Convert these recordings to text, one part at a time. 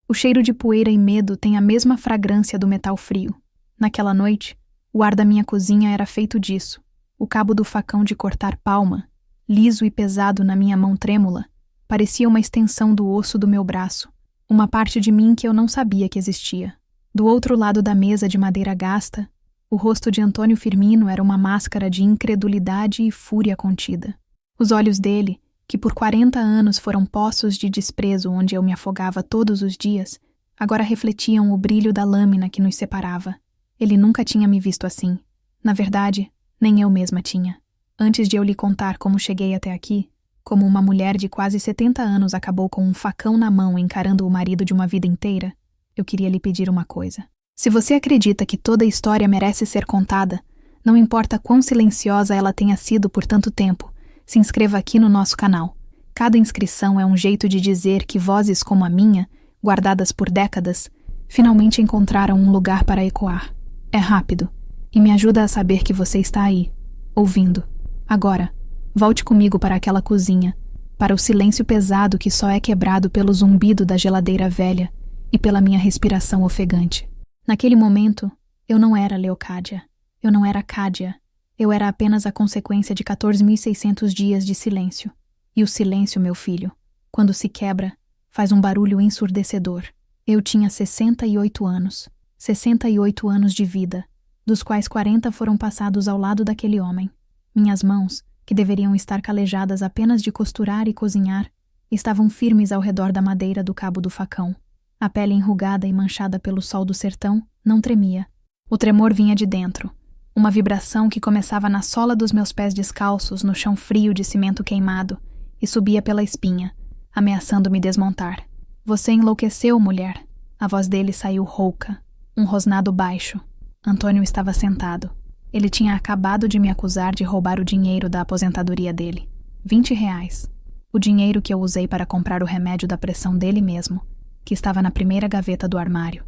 O cheiro de poeira e medo tem a mesma fragrância do metal frio. Naquela noite, o ar da minha cozinha era feito disso. O cabo do facão de cortar palma, liso e pesado na minha mão trêmula, parecia uma extensão do osso do meu braço, uma parte de mim que eu não sabia que existia. Do outro lado da mesa de madeira gasta, o rosto de Antônio Firmino era uma máscara de incredulidade e fúria contida. Os olhos dele, que por 40 anos foram poços de desprezo onde eu me afogava todos os dias, agora refletiam o brilho da lâmina que nos separava. Ele nunca tinha me visto assim. Na verdade, nem eu mesma tinha. Antes de eu lhe contar como cheguei até aqui, como uma mulher de quase 70 anos acabou com um facão na mão encarando o marido de uma vida inteira, eu queria lhe pedir uma coisa. Se você acredita que toda história merece ser contada, não importa quão silenciosa ela tenha sido por tanto tempo, se inscreva aqui no nosso canal. Cada inscrição é um jeito de dizer que vozes como a minha, guardadas por décadas, finalmente encontraram um lugar para ecoar. É rápido, e me ajuda a saber que você está aí, ouvindo. Agora, volte comigo para aquela cozinha, para o silêncio pesado que só é quebrado pelo zumbido da geladeira velha e pela minha respiração ofegante. Naquele momento, eu não era Leocádia. Eu não era Cádia. Eu era apenas a consequência de 14.600 dias de silêncio. E o silêncio, meu filho, quando se quebra, faz um barulho ensurdecedor. Eu tinha 68 anos. 68 anos de vida, dos quais 40 foram passados ao lado daquele homem. Minhas mãos, que deveriam estar calejadas apenas de costurar e cozinhar, estavam firmes ao redor da madeira do cabo do facão. A pele enrugada e manchada pelo sol do sertão não tremia. O tremor vinha de dentro. Uma vibração que começava na sola dos meus pés descalços no chão frio de cimento queimado e subia pela espinha, ameaçando me desmontar. Você enlouqueceu, mulher. A voz dele saiu rouca, um rosnado baixo. Antônio estava sentado. Ele tinha acabado de me acusar de roubar o dinheiro da aposentadoria dele. R$20. O dinheiro que eu usei para comprar o remédio da pressão dele mesmo, que estava na primeira gaveta do armário.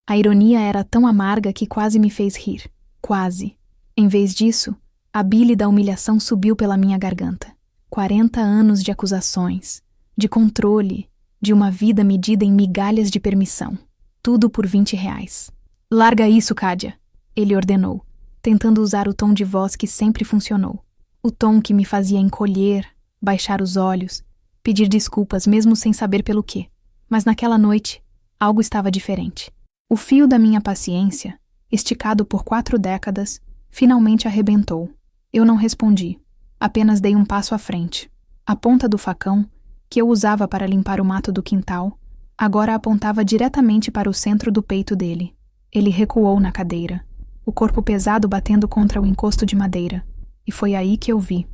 A ironia era tão amarga que quase me fez rir. Quase. Em vez disso, a bile da humilhação subiu pela minha garganta. 40 anos de acusações, de controle, de uma vida medida em migalhas de permissão. Tudo por R$20. Larga isso, Cádia, ele ordenou, tentando usar o tom de voz que sempre funcionou. O tom que me fazia encolher, baixar os olhos, pedir desculpas mesmo sem saber pelo quê. Mas naquela noite, algo estava diferente. O fio da minha paciência, esticado por 4 décadas, finalmente arrebentou. Eu não respondi, apenas dei um passo à frente. A ponta do facão, que eu usava para limpar o mato do quintal, agora apontava diretamente para o centro do peito dele. Ele recuou na cadeira, o corpo pesado batendo contra o encosto de madeira, e foi aí que eu vi.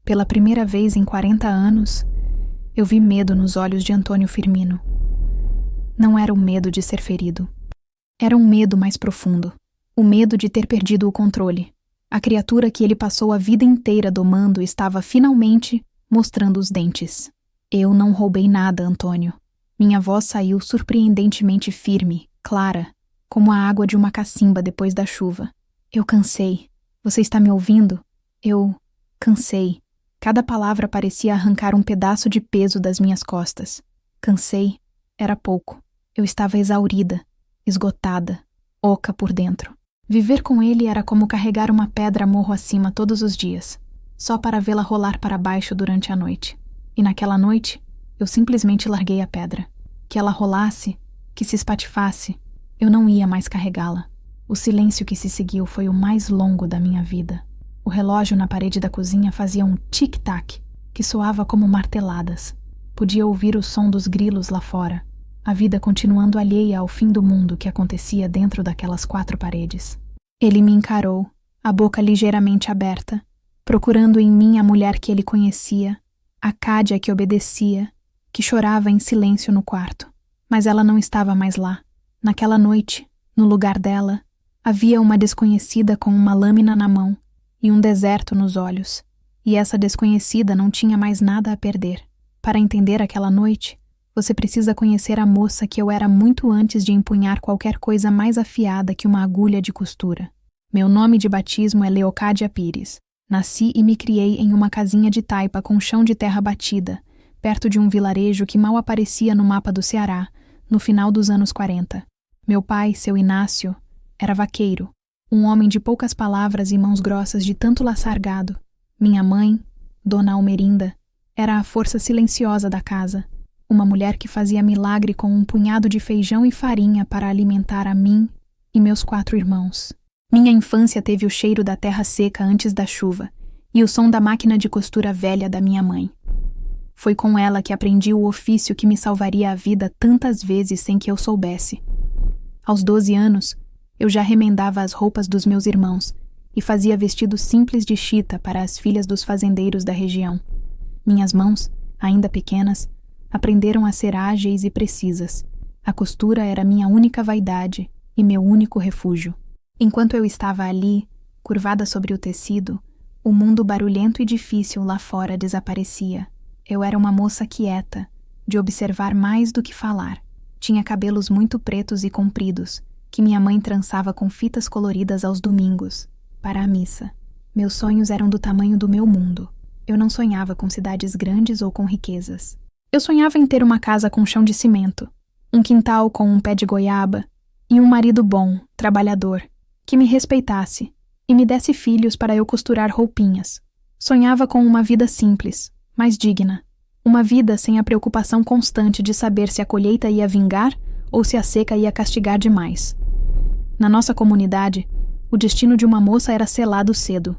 Pela primeira vez em 40 anos, eu vi medo nos olhos de Antônio Firmino. Não era o medo de ser ferido. Era um medo mais profundo. O medo de ter perdido o controle. A criatura que ele passou a vida inteira domando estava finalmente mostrando os dentes. Eu não roubei nada, Antônio. Minha voz saiu surpreendentemente firme, clara, como a água de uma cacimba depois da chuva. Eu cansei. Você está me ouvindo? Eu cansei. Cada palavra parecia arrancar um pedaço de peso das minhas costas. Cansei. Era pouco. Eu estava exaurida, esgotada, oca por dentro. Viver com ele era como carregar uma pedra morro acima todos os dias, só para vê-la rolar para baixo durante a noite. E naquela noite, eu simplesmente larguei a pedra. Que ela rolasse, que se espatifasse, eu não ia mais carregá-la. O silêncio que se seguiu foi o mais longo da minha vida. O relógio na parede da cozinha fazia um tic-tac, que soava como marteladas. Podia ouvir o som dos grilos lá fora, a vida continuando alheia ao fim do mundo que acontecia dentro daquelas 4 paredes. Ele me encarou, a boca ligeiramente aberta, procurando em mim a mulher que ele conhecia, a Cádia que obedecia, que chorava em silêncio no quarto. Mas ela não estava mais lá. Naquela noite, no lugar dela, havia uma desconhecida com uma lâmina na mão e um deserto nos olhos. E essa desconhecida não tinha mais nada a perder. Para entender aquela noite, você precisa conhecer a moça que eu era muito antes de empunhar qualquer coisa mais afiada que uma agulha de costura. Meu nome de batismo é Leocádia Pires. Nasci e me criei em uma casinha de taipa com chão de terra batida, perto de um vilarejo que mal aparecia no mapa do Ceará, no final dos anos 40. Meu pai, seu Inácio, era vaqueiro, um homem de poucas palavras e mãos grossas de tanto laçar gado. Minha mãe, Dona Almerinda, era a força silenciosa da casa, uma mulher que fazia milagre com um punhado de feijão e farinha para alimentar a mim e meus 4 irmãos. Minha infância teve o cheiro da terra seca antes da chuva e o som da máquina de costura velha da minha mãe. Foi com ela que aprendi o ofício que me salvaria a vida tantas vezes sem que eu soubesse. Aos 12 anos, eu já remendava as roupas dos meus irmãos e fazia vestidos simples de chita para as filhas dos fazendeiros da região. Minhas mãos, ainda pequenas, aprenderam a ser ágeis e precisas. A costura era minha única vaidade e meu único refúgio. Enquanto eu estava ali, curvada sobre o tecido, o mundo barulhento e difícil lá fora desaparecia. Eu era uma moça quieta, de observar mais do que falar. Tinha cabelos muito pretos e compridos, que minha mãe trançava com fitas coloridas aos domingos, para a missa. Meus sonhos eram do tamanho do meu mundo. Eu não sonhava com cidades grandes ou com riquezas. Eu sonhava em ter uma casa com chão de cimento, um quintal com um pé de goiaba e um marido bom, trabalhador, que me respeitasse e me desse filhos para eu costurar roupinhas. Sonhava com uma vida simples, mas digna. Uma vida sem a preocupação constante de saber se a colheita ia vingar ou se a seca ia castigar demais. Na nossa comunidade, o destino de uma moça era selado cedo.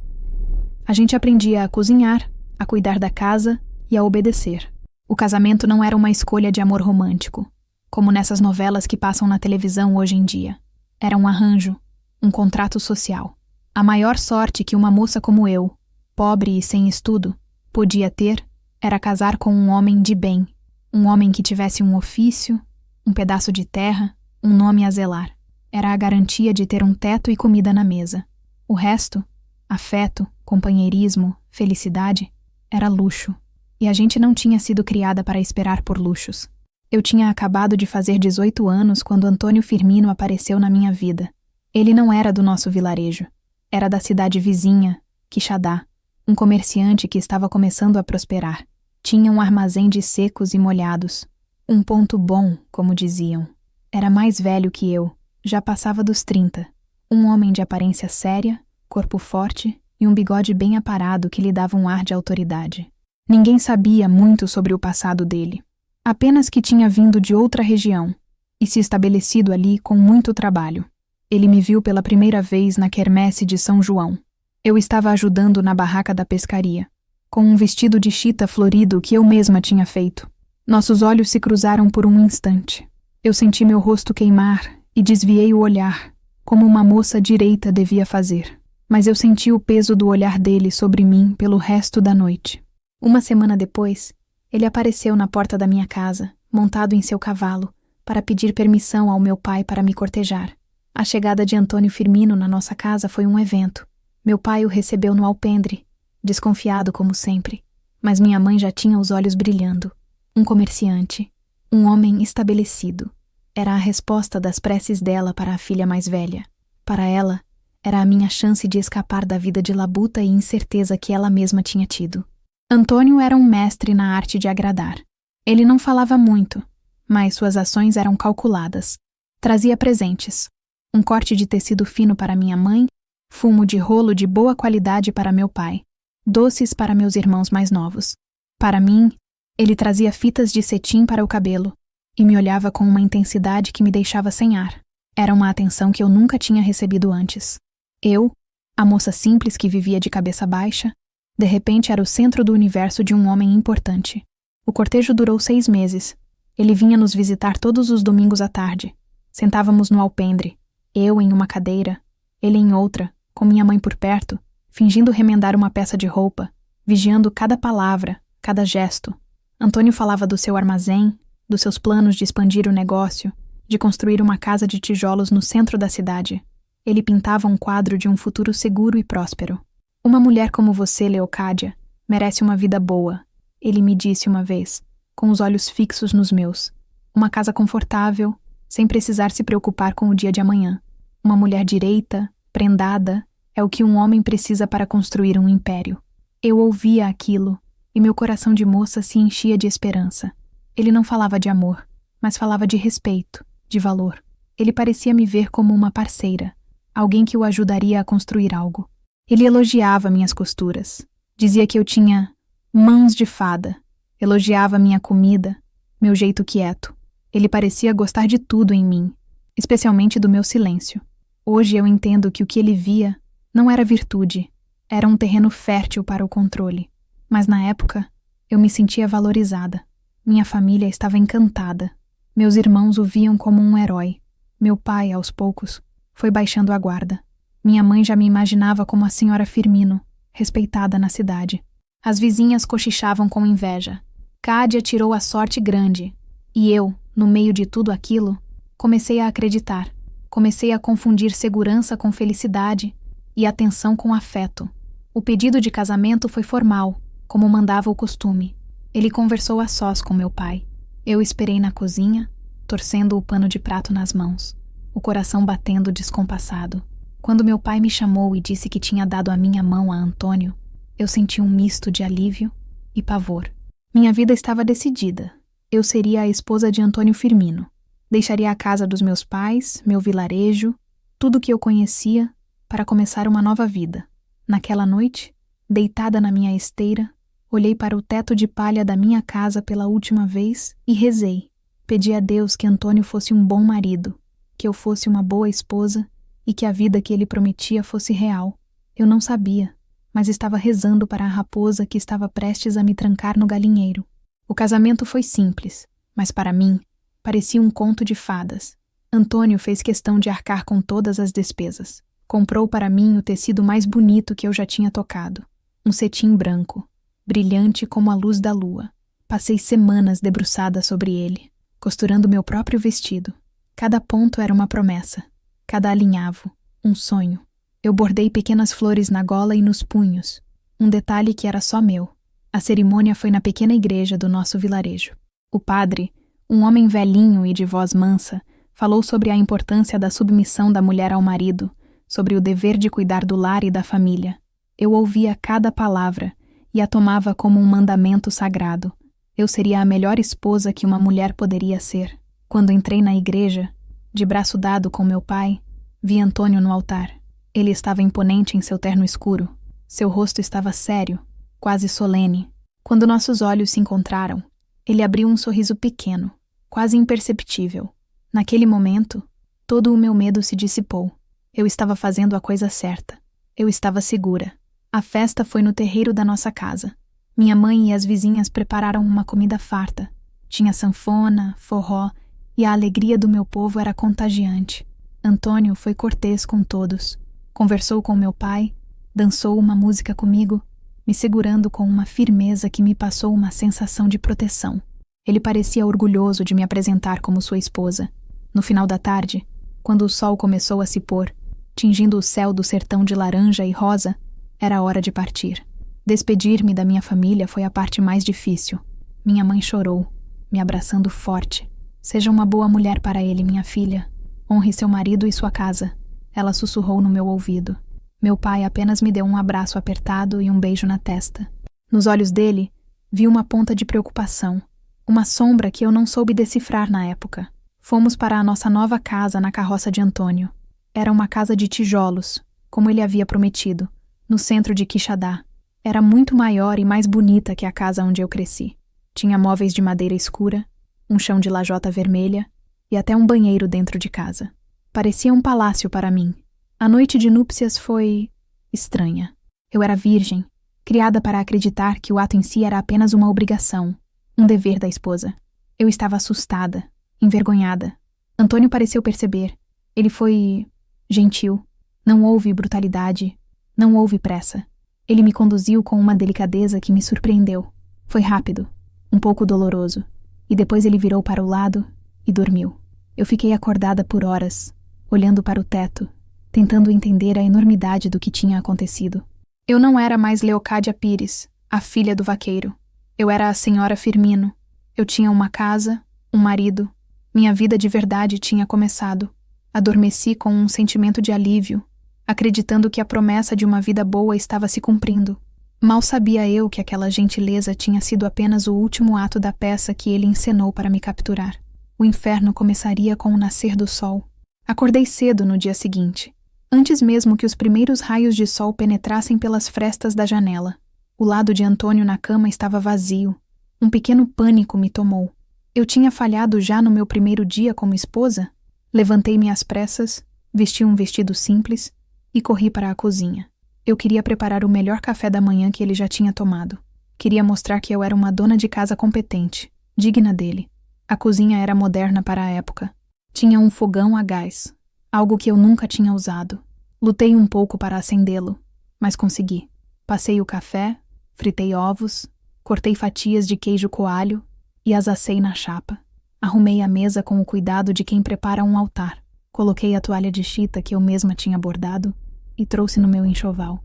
A gente aprendia a cozinhar, a cuidar da casa e a obedecer. O casamento não era uma escolha de amor romântico, como nessas novelas que passam na televisão hoje em dia. Era um arranjo, um contrato social. A maior sorte que uma moça como eu, pobre e sem estudo, podia ter era casar com um homem de bem, um homem que tivesse um ofício, um pedaço de terra, um nome a zelar. Era a garantia de ter um teto e comida na mesa. O resto, afeto, companheirismo, felicidade, era luxo. E a gente não tinha sido criada para esperar por luxos. Eu tinha acabado de fazer 18 anos quando Antônio Firmino apareceu na minha vida. Ele não era do nosso vilarejo. Era da cidade vizinha, Quixadá, um comerciante que estava começando a prosperar. Tinha um armazém de secos e molhados. Um ponto bom, como diziam. Era mais velho que eu, já passava dos 30. Um homem de aparência séria, corpo forte e um bigode bem aparado que lhe dava um ar de autoridade. Ninguém sabia muito sobre o passado dele. Apenas que tinha vindo de outra região e se estabelecido ali com muito trabalho. Ele me viu pela primeira vez na quermesse de São João. Eu estava ajudando na barraca da pescaria, com um vestido de chita florido que eu mesma tinha feito. Nossos olhos se cruzaram por um instante. Eu senti meu rosto queimar e desviei o olhar, como uma moça direita devia fazer. Mas eu senti o peso do olhar dele sobre mim pelo resto da noite. Uma semana depois, ele apareceu na porta da minha casa, montado em seu cavalo, para pedir permissão ao meu pai para me cortejar. A chegada de Antônio Firmino na nossa casa foi um evento. Meu pai o recebeu no alpendre, desconfiado como sempre, mas minha mãe já tinha os olhos brilhando. Um comerciante, um homem estabelecido. Era a resposta das preces dela para a filha mais velha. Para ela, era a minha chance de escapar da vida de labuta e incerteza que ela mesma tinha tido. Antônio era um mestre na arte de agradar. Ele não falava muito, mas suas ações eram calculadas. Trazia presentes. Um corte de tecido fino para minha mãe, fumo de rolo de boa qualidade para meu pai, doces para meus irmãos mais novos. Para mim, ele trazia fitas de cetim para o cabelo e me olhava com uma intensidade que me deixava sem ar. Era uma atenção que eu nunca tinha recebido antes. Eu, a moça simples que vivia de cabeça baixa, de repente era o centro do universo de um homem importante. O cortejo durou 6 meses. Ele vinha nos visitar todos os domingos à tarde. Sentávamos no alpendre, eu em uma cadeira, ele em outra, com minha mãe por perto, fingindo remendar uma peça de roupa, vigiando cada palavra, cada gesto. Antônio falava do seu armazém, dos seus planos de expandir o negócio, de construir uma casa de tijolos no centro da cidade. Ele pintava um quadro de um futuro seguro e próspero. Uma mulher como você, Leocádia, merece uma vida boa, ele me disse uma vez, com os olhos fixos nos meus. Uma casa confortável, sem precisar se preocupar com o dia de amanhã. Uma mulher direita, prendada, é o que um homem precisa para construir um império. Eu ouvia aquilo, e meu coração de moça se enchia de esperança. Ele não falava de amor, mas falava de respeito, de valor. Ele parecia me ver como uma parceira, alguém que o ajudaria a construir algo. Ele elogiava minhas costuras, dizia que eu tinha mãos de fada, elogiava minha comida, meu jeito quieto. Ele parecia gostar de tudo em mim, especialmente do meu silêncio. Hoje eu entendo que o que ele via não era virtude, era um terreno fértil para o controle. Mas na época, eu me sentia valorizada. Minha família estava encantada. Meus irmãos o viam como um herói. Meu pai, aos poucos, foi baixando a guarda. Minha mãe já me imaginava como a senhora Firmino, respeitada na cidade. As vizinhas cochichavam com inveja. Cádia tirou a sorte grande. E eu, no meio de tudo aquilo, comecei a acreditar. Comecei a confundir segurança com felicidade e atenção com afeto. O pedido de casamento foi formal, como mandava o costume. Ele conversou a sós com meu pai. Eu esperei na cozinha, torcendo o pano de prato nas mãos, o coração batendo descompassado. Quando meu pai me chamou e disse que tinha dado a minha mão a Antônio, eu senti um misto de alívio e pavor. Minha vida estava decidida. Eu seria a esposa de Antônio Firmino. Deixaria a casa dos meus pais, meu vilarejo, tudo que eu conhecia, para começar uma nova vida. Naquela noite, deitada na minha esteira, olhei para o teto de palha da minha casa pela última vez e rezei. Pedi a Deus que Antônio fosse um bom marido, que eu fosse uma boa esposa e que a vida que ele prometia fosse real. Eu não sabia, mas estava rezando para a raposa que estava prestes a me trancar no galinheiro. O casamento foi simples, mas para mim, parecia um conto de fadas. Antônio fez questão de arcar com todas as despesas. Comprou para mim o tecido mais bonito que eu já tinha tocado. Um cetim branco, brilhante como a luz da lua. Passei semanas debruçada sobre ele, costurando meu próprio vestido. Cada ponto era uma promessa, cada alinhavo, um sonho. Eu bordei pequenas flores na gola e nos punhos, um detalhe que era só meu. A cerimônia foi na pequena igreja do nosso vilarejo. O padre, um homem velhinho e de voz mansa, falou sobre a importância da submissão da mulher ao marido, sobre o dever de cuidar do lar e da família. Eu ouvia cada palavra e a tomava como um mandamento sagrado. Eu seria a melhor esposa que uma mulher poderia ser. Quando entrei na igreja, de braço dado com meu pai, vi Antônio no altar. Ele estava imponente em seu terno escuro. Seu rosto estava sério, quase solene. Quando nossos olhos se encontraram, ele abriu um sorriso pequeno, quase imperceptível. Naquele momento, todo o meu medo se dissipou. Eu estava fazendo a coisa certa. Eu estava segura. A festa foi no terreiro da nossa casa. Minha mãe e as vizinhas prepararam uma comida farta. Tinha sanfona, forró, e a alegria do meu povo era contagiante. Antônio foi cortês com todos. Conversou com meu pai, dançou uma música comigo, me segurando com uma firmeza que me passou uma sensação de proteção. Ele parecia orgulhoso de me apresentar como sua esposa. No final da tarde, quando o sol começou a se pôr, tingindo o céu do sertão de laranja e rosa, era hora de partir. Despedir-me da minha família foi a parte mais difícil. Minha mãe chorou, me abraçando forte. Seja uma boa mulher para ele, minha filha. Honre seu marido e sua casa. Ela sussurrou no meu ouvido. Meu pai apenas me deu um abraço apertado e um beijo na testa. Nos olhos dele, vi uma ponta de preocupação, uma sombra que eu não soube decifrar na época. Fomos para a nossa nova casa na carroça de Antônio. Era uma casa de tijolos, como ele havia prometido, no centro de Quixadá. Era muito maior e mais bonita que a casa onde eu cresci. Tinha móveis de madeira escura, um chão de lajota vermelha e até um banheiro dentro de casa. Parecia um palácio para mim. A noite de núpcias foi estranha. Eu era virgem, criada para acreditar que o ato em si era apenas uma obrigação, um dever da esposa. Eu estava assustada, envergonhada. Antônio pareceu perceber. Ele foi gentil. Não houve brutalidade, não houve pressa. Ele me conduziu com uma delicadeza que me surpreendeu. Foi rápido, um pouco doloroso, e depois ele virou para o lado e dormiu. Eu fiquei acordada por horas, olhando para o teto, tentando entender a enormidade do que tinha acontecido. Eu não era mais Leocádia Pires, a filha do vaqueiro. Eu era a senhora Firmino. Eu tinha uma casa, um marido. Minha vida de verdade tinha começado. Adormeci com um sentimento de alívio, acreditando que a promessa de uma vida boa estava se cumprindo. Mal sabia eu que aquela gentileza tinha sido apenas o último ato da peça que ele encenou para me capturar. O inferno começaria com o nascer do sol. Acordei cedo no dia seguinte, antes mesmo que os primeiros raios de sol penetrassem pelas frestas da janela. O lado de Antônio na cama estava vazio. Um pequeno pânico me tomou. Eu tinha falhado já no meu primeiro dia como esposa? Levantei-me às pressas, vesti um vestido simples e corri para a cozinha. Eu queria preparar o melhor café da manhã que ele já tinha tomado. Queria mostrar que eu era uma dona de casa competente, digna dele. A cozinha era moderna para a época. Tinha um fogão a gás, algo que eu nunca tinha usado. Lutei um pouco para acendê-lo, mas consegui. Passei o café, fritei ovos, cortei fatias de queijo coalho e as assei na chapa. Arrumei a mesa com o cuidado de quem prepara um altar. Coloquei a toalha de chita que eu mesma tinha bordado e trouxe no meu enxoval.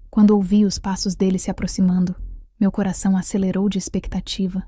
Quando ouvi os passos dele se aproximando, meu coração acelerou de expectativa.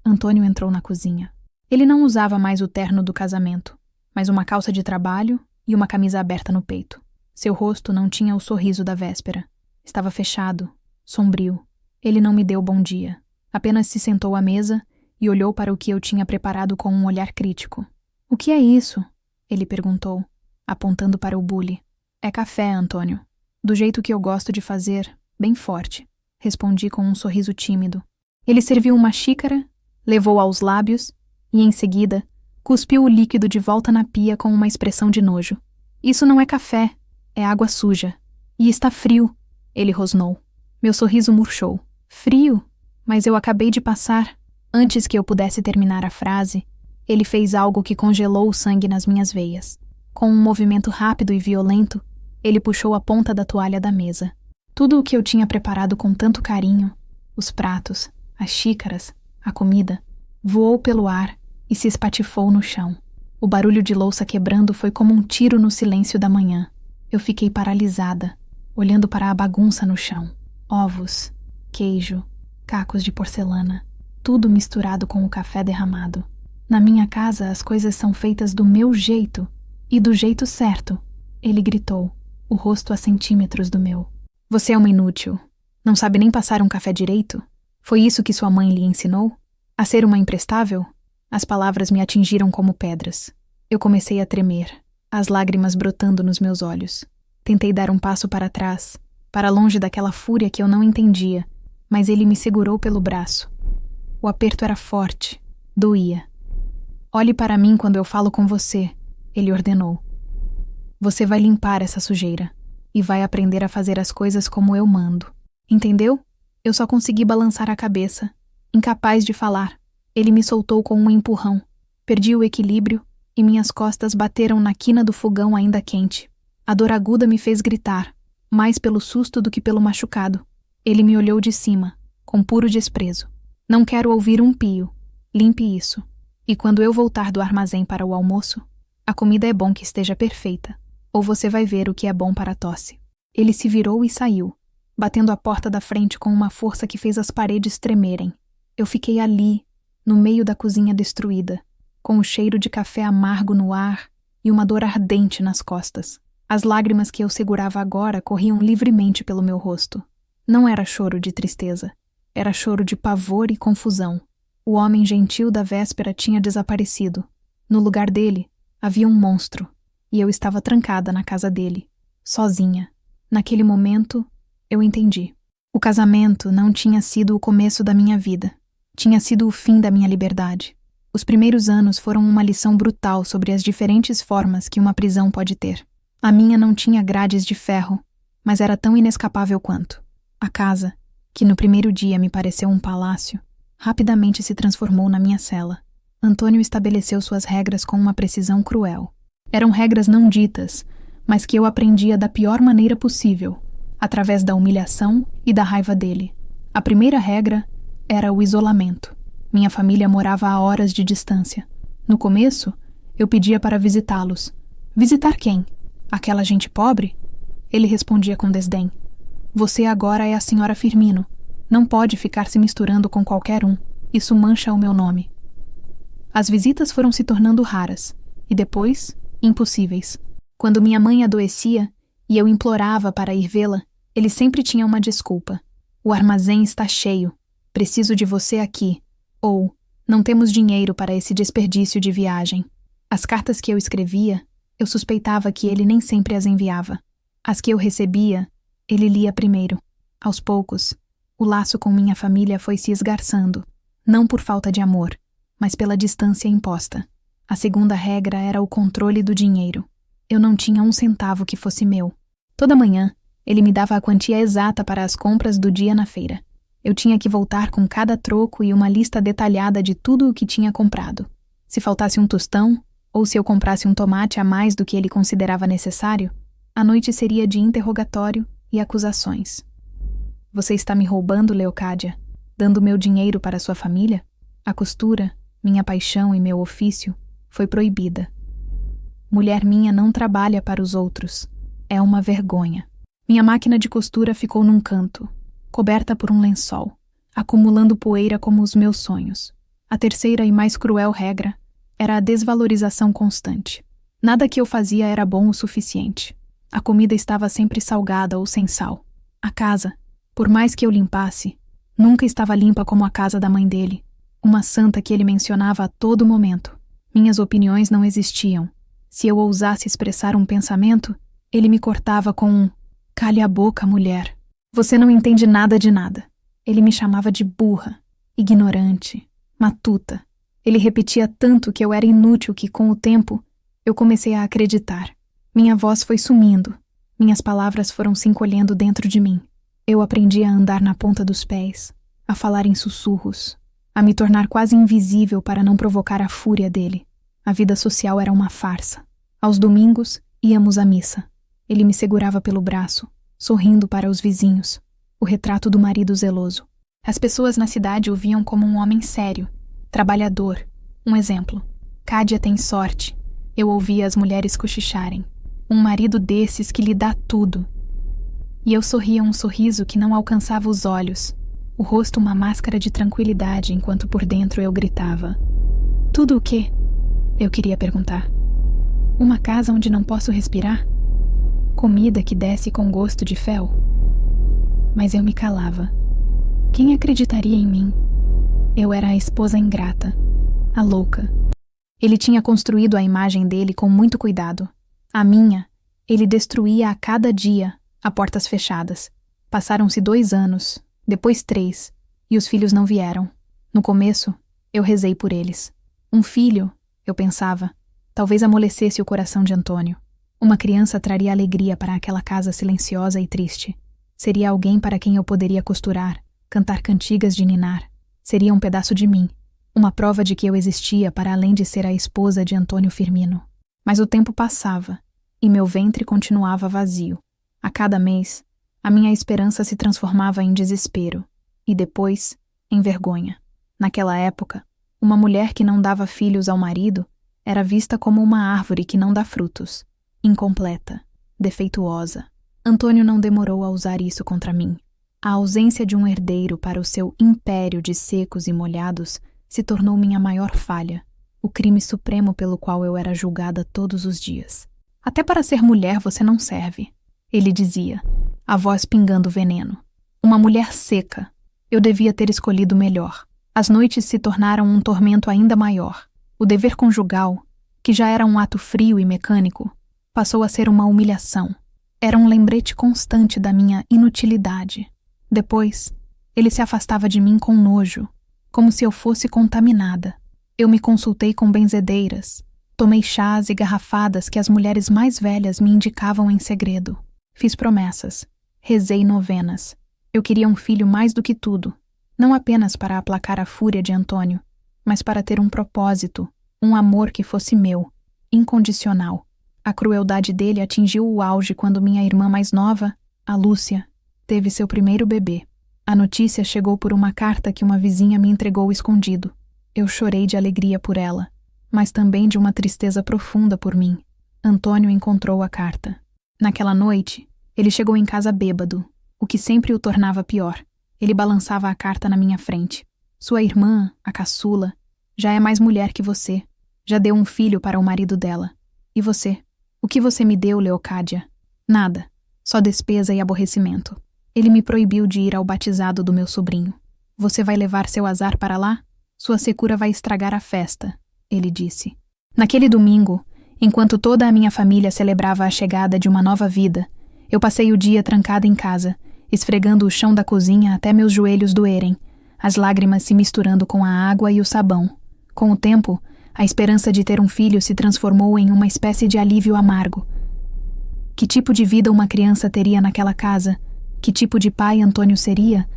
Antônio entrou na cozinha. Ele não usava mais o terno do casamento, mas uma calça de trabalho e uma camisa aberta no peito. Seu rosto não tinha o sorriso da véspera. Estava fechado, sombrio. Ele não me deu bom dia. Apenas se sentou à mesa e olhou para o que eu tinha preparado com um olhar crítico. "O que é isso?" ele perguntou, apontando para o bule. "É café, Antônio. Do jeito que eu gosto de fazer, bem forte", respondi com um sorriso tímido. Ele serviu uma xícara, levou aos lábios e, em seguida, cuspiu o líquido de volta na pia com uma expressão de nojo. "Isso não é café, é água suja. E está frio", ele rosnou. Meu sorriso murchou. "Frio? Mas eu acabei de passar." Antes que eu pudesse terminar a frase, ele fez algo que congelou o sangue nas minhas veias. Com um movimento rápido e violento, ele puxou a ponta da toalha da mesa. Tudo o que eu tinha preparado com tanto carinho, os pratos, as xícaras, a comida, voou pelo ar e se espatifou no chão. O barulho de louça quebrando foi como um tiro no silêncio da manhã. Eu fiquei paralisada, olhando para a bagunça no chão. Ovos, queijo, cacos de porcelana, tudo misturado com o café derramado. "Na minha casa as coisas são feitas do meu jeito e do jeito certo", ele gritou, o rosto a centímetros do meu. "Você é uma inútil. Não sabe nem passar um café direito? Foi isso que sua mãe lhe ensinou? A ser uma imprestável?" As palavras me atingiram como pedras. Eu comecei a tremer, as lágrimas brotando nos meus olhos. Tentei dar um passo para trás, para longe daquela fúria que eu não entendia, mas ele me segurou pelo braço. O aperto era forte, doía. "Olhe para mim quando eu falo com você", ele ordenou. "Você vai limpar essa sujeira e vai aprender a fazer as coisas como eu mando. Entendeu?" Eu só consegui balançar a cabeça, incapaz de falar. Ele me soltou com um empurrão. Perdi o equilíbrio e minhas costas bateram na quina do fogão ainda quente. A dor aguda me fez gritar, mais pelo susto do que pelo machucado. Ele me olhou de cima, com puro desprezo. "Não quero ouvir um pio. Limpe isso. E quando eu voltar do armazém para o almoço, a comida é bom que esteja perfeita, ou você vai ver o que é bom para a tosse." Ele se virou e saiu, batendo a porta da frente com uma força que fez as paredes tremerem. Eu fiquei ali, no meio da cozinha destruída, com o cheiro de café amargo no ar e uma dor ardente nas costas. As lágrimas que eu segurava agora corriam livremente pelo meu rosto. Não era choro de tristeza, era choro de pavor e confusão. O homem gentil da véspera tinha desaparecido. No lugar dele, havia um monstro, e eu estava trancada na casa dele, sozinha. Naquele momento, eu entendi. O casamento não tinha sido o começo da minha vida. Tinha sido o fim da minha liberdade. Os primeiros anos foram uma lição brutal sobre as diferentes formas que uma prisão pode ter. A minha não tinha grades de ferro, mas era tão inescapável quanto. A casa, que no primeiro dia me pareceu um palácio, rapidamente se transformou na minha cela. Antônio estabeleceu suas regras com uma precisão cruel. Eram regras não ditas, mas que eu aprendia da pior maneira possível, através da humilhação e da raiva dele. A primeira regra era o isolamento. Minha família morava a horas de distância. No começo, eu pedia para visitá-los. "Visitar quem? Aquela gente pobre?" Ele respondia com desdém. "Você agora é a senhora Firmino. Não pode ficar se misturando com qualquer um. Isso mancha o meu nome." As visitas foram se tornando raras, e depois, impossíveis. Quando minha mãe adoecia e eu implorava para ir vê-la, ele sempre tinha uma desculpa. "O armazém está cheio. Preciso de você aqui." Ou, Não temos dinheiro para esse desperdício de viagem. As cartas que eu escrevia, eu suspeitava que ele nem sempre as enviava. As que eu recebia, ele lia primeiro. Aos poucos, o laço com minha família foi se esgarçando, não por falta de amor, mas pela distância imposta. A segunda regra era o controle do dinheiro. Eu não tinha um centavo que fosse meu. Toda manhã, ele me dava a quantia exata para as compras do dia na feira. Eu tinha que voltar com cada troco e uma lista detalhada de tudo o que tinha comprado. Se faltasse um tostão, ou se eu comprasse um tomate a mais do que ele considerava necessário, a noite seria de interrogatório e acusações. Você está me roubando, Leocádia, dando meu dinheiro para sua família? A costura, minha paixão e meu ofício, foi proibida. Mulher minha não trabalha para os outros. É uma vergonha. Minha máquina de costura ficou num canto, coberta por um lençol, acumulando poeira como os meus sonhos. A terceira e mais cruel regra era a desvalorização constante. Nada que eu fazia era bom o suficiente. A comida estava sempre salgada ou sem sal. A casa, por mais que eu limpasse, nunca estava limpa como a casa da mãe dele, uma santa que ele mencionava a todo momento. Minhas opiniões não existiam. Se eu ousasse expressar um pensamento, ele me cortava com um "Cale a boca, mulher. Você não entende nada de nada." Ele me chamava de burra, ignorante, matuta. Ele repetia tanto que eu era inútil que, com o tempo, eu comecei a acreditar. Minha voz foi sumindo. Minhas palavras foram se encolhendo dentro de mim. Eu aprendi a andar na ponta dos pés, a falar em sussurros, a me tornar quase invisível para não provocar a fúria dele. A vida social era uma farsa. Aos domingos, íamos à missa. Ele me segurava pelo braço, sorrindo para os vizinhos, o retrato do marido zeloso. As pessoas na cidade o viam como um homem sério, trabalhador. Um exemplo. Cádia tem sorte. Eu ouvia as mulheres cochicharem. Um marido desses que lhe dá tudo. E eu sorria um sorriso que não alcançava os olhos, o rosto uma máscara de tranquilidade, enquanto por dentro eu gritava. Tudo o quê? Eu queria perguntar. Uma casa onde não posso respirar? Comida que desce com gosto de fel? Mas eu me calava. Quem acreditaria em mim? Eu era a esposa ingrata, a louca. Ele tinha construído a imagem dele com muito cuidado. A minha, ele destruía a cada dia, a portas fechadas. Passaram-se 2 anos, depois 3, e os filhos não vieram. No começo, eu rezei por eles. Um filho, eu pensava, talvez amolecesse o coração de Antônio. Uma criança traria alegria para aquela casa silenciosa e triste. Seria alguém para quem eu poderia costurar, cantar cantigas de ninar. Seria um pedaço de mim, uma prova de que eu existia para além de ser a esposa de Antônio Firmino. Mas o tempo passava, e meu ventre continuava vazio. A cada mês, a minha esperança se transformava em desespero, e depois, em vergonha. Naquela época, uma mulher que não dava filhos ao marido era vista como uma árvore que não dá frutos, incompleta, defeituosa. Antônio não demorou a usar isso contra mim. A ausência de um herdeiro para o seu império de secos e molhados se tornou minha maior falha, o crime supremo pelo qual eu era julgada todos os dias. Até para ser mulher você não serve, ele dizia, a voz pingando veneno. Uma mulher seca. Eu devia ter escolhido melhor. As noites se tornaram um tormento ainda maior. O dever conjugal, que já era um ato frio e mecânico, passou a ser uma humilhação. Era um lembrete constante da minha inutilidade. Depois, ele se afastava de mim com nojo, como se eu fosse contaminada. Eu me consultei com benzedeiras, tomei chás e garrafadas que as mulheres mais velhas me indicavam em segredo. Fiz promessas, rezei novenas. Eu queria um filho mais do que tudo, não apenas para aplacar a fúria de Antônio, mas para ter um propósito, um amor que fosse meu, incondicional. A crueldade dele atingiu o auge quando minha irmã mais nova, a Lúcia, teve seu primeiro bebê. A notícia chegou por uma carta que uma vizinha me entregou escondido. Eu chorei de alegria por ela, mas também de uma tristeza profunda por mim. Antônio encontrou a carta. Naquela noite, ele chegou em casa bêbado, o que sempre o tornava pior. Ele balançava a carta na minha frente. Sua irmã, a caçula, já é mais mulher que você. Já deu um filho para o marido dela. E você? O que você me deu, Leocádia? Nada. Só despesa e aborrecimento. Ele me proibiu de ir ao batizado do meu sobrinho. Você vai levar seu azar para lá? Sua secura vai estragar a festa, ele disse. Naquele domingo, enquanto toda a minha família celebrava a chegada de uma nova vida, eu passei o dia trancada em casa, esfregando o chão da cozinha até meus joelhos doerem, as lágrimas se misturando com a água e o sabão. Com o tempo, a esperança de ter um filho se transformou em uma espécie de alívio amargo. Que tipo de vida uma criança teria naquela casa? Que tipo de pai Antônio seria?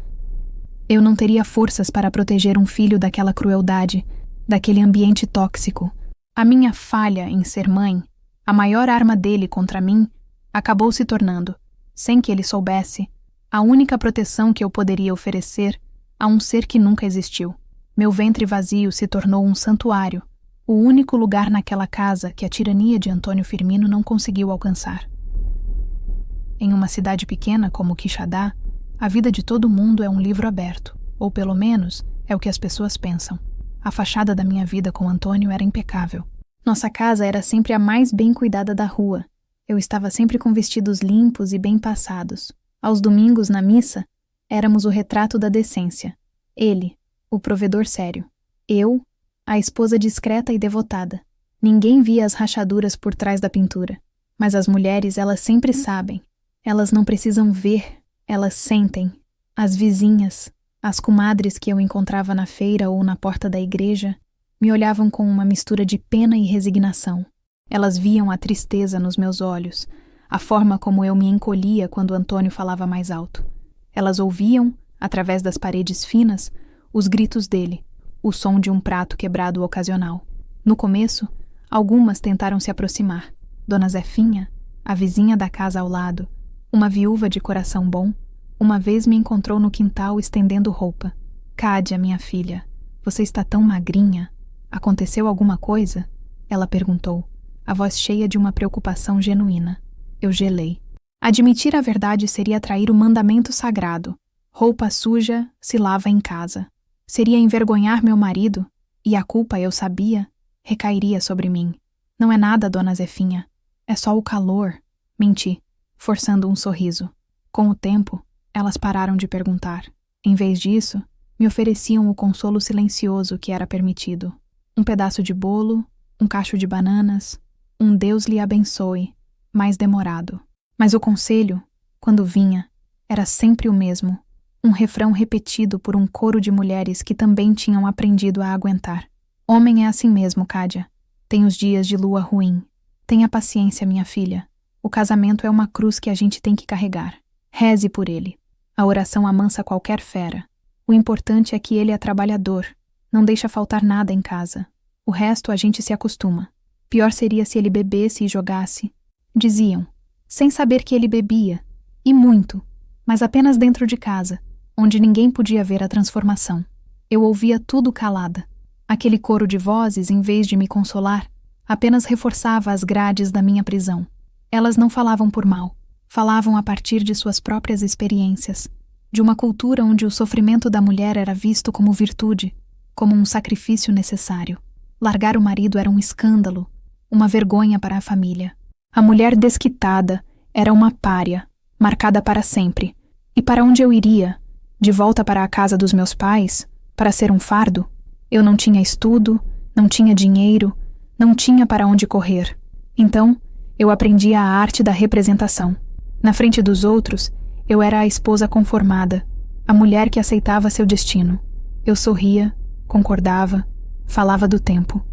Eu não teria forças para proteger um filho daquela crueldade, daquele ambiente tóxico. A minha falha em ser mãe, a maior arma dele contra mim, acabou se tornando, sem que ele soubesse, a única proteção que eu poderia oferecer a um ser que nunca existiu. Meu ventre vazio se tornou um santuário, o único lugar naquela casa que a tirania de Antônio Firmino não conseguiu alcançar. Em uma cidade pequena como Quixadá, a vida de todo mundo é um livro aberto, ou pelo menos é o que as pessoas pensam. A fachada da minha vida com Antônio era impecável. Nossa casa era sempre a mais bem cuidada da rua. Eu estava sempre com vestidos limpos e bem passados. Aos domingos, na missa, éramos o retrato da decência. Ele, o provedor sério. Eu, a esposa discreta e devotada. Ninguém via as rachaduras por trás da pintura. Mas as mulheres, elas sempre sabem. Elas não precisam ver, elas sentem. As vizinhas, as comadres que eu encontrava na feira ou na porta da igreja, me olhavam com uma mistura de pena e resignação. Elas viam a tristeza nos meus olhos, a forma como eu me encolhia quando Antônio falava mais alto. Elas ouviam, através das paredes finas, os gritos dele, o som de um prato quebrado ocasional. No começo, algumas tentaram se aproximar. Dona Zefinha, a vizinha da casa ao lado, uma viúva de coração bom, uma vez me encontrou no quintal estendendo roupa. Cádia, minha filha, você está tão magrinha. Aconteceu alguma coisa? Ela perguntou, a voz cheia de uma preocupação genuína. Eu gelei. Admitir a verdade seria trair o mandamento sagrado. Roupa suja se lava em casa. Seria envergonhar meu marido, e a culpa, eu sabia, recairia sobre mim. Não é nada, dona Zefinha. É só o calor. Menti, forçando um sorriso. Com o tempo, elas pararam de perguntar. Em vez disso, me ofereciam o consolo silencioso que era permitido. Um pedaço de bolo, um cacho de bananas, um Deus lhe abençoe, mais demorado. Mas o conselho, quando vinha, era sempre o mesmo, um refrão repetido por um coro de mulheres que também tinham aprendido a aguentar. Homem é assim mesmo, Cádia. Tem os dias de lua ruim. Tenha paciência, minha filha. O casamento é uma cruz que a gente tem que carregar. Reze por ele. A oração amansa qualquer fera. O importante é que ele é trabalhador. Não deixa faltar nada em casa. O resto a gente se acostuma. Pior seria se ele bebesse e jogasse. Diziam, sem saber que ele bebia. E muito. Mas apenas dentro de casa, onde ninguém podia ver a transformação. Eu ouvia tudo calada. Aquele coro de vozes, em vez de me consolar, apenas reforçava as grades da minha prisão. Elas não falavam por mal. Falavam a partir de suas próprias experiências. De uma cultura onde o sofrimento da mulher era visto como virtude, como um sacrifício necessário. Largar o marido era um escândalo, uma vergonha para a família. A mulher desquitada era uma pária, marcada para sempre. E para onde eu iria? De volta para a casa dos meus pais? Para ser um fardo? Eu não tinha estudo, não tinha dinheiro, não tinha para onde correr. Então, eu aprendi a arte da representação. Na frente dos outros, eu era a esposa conformada, a mulher que aceitava seu destino. Eu sorria, concordava, falava do tempo.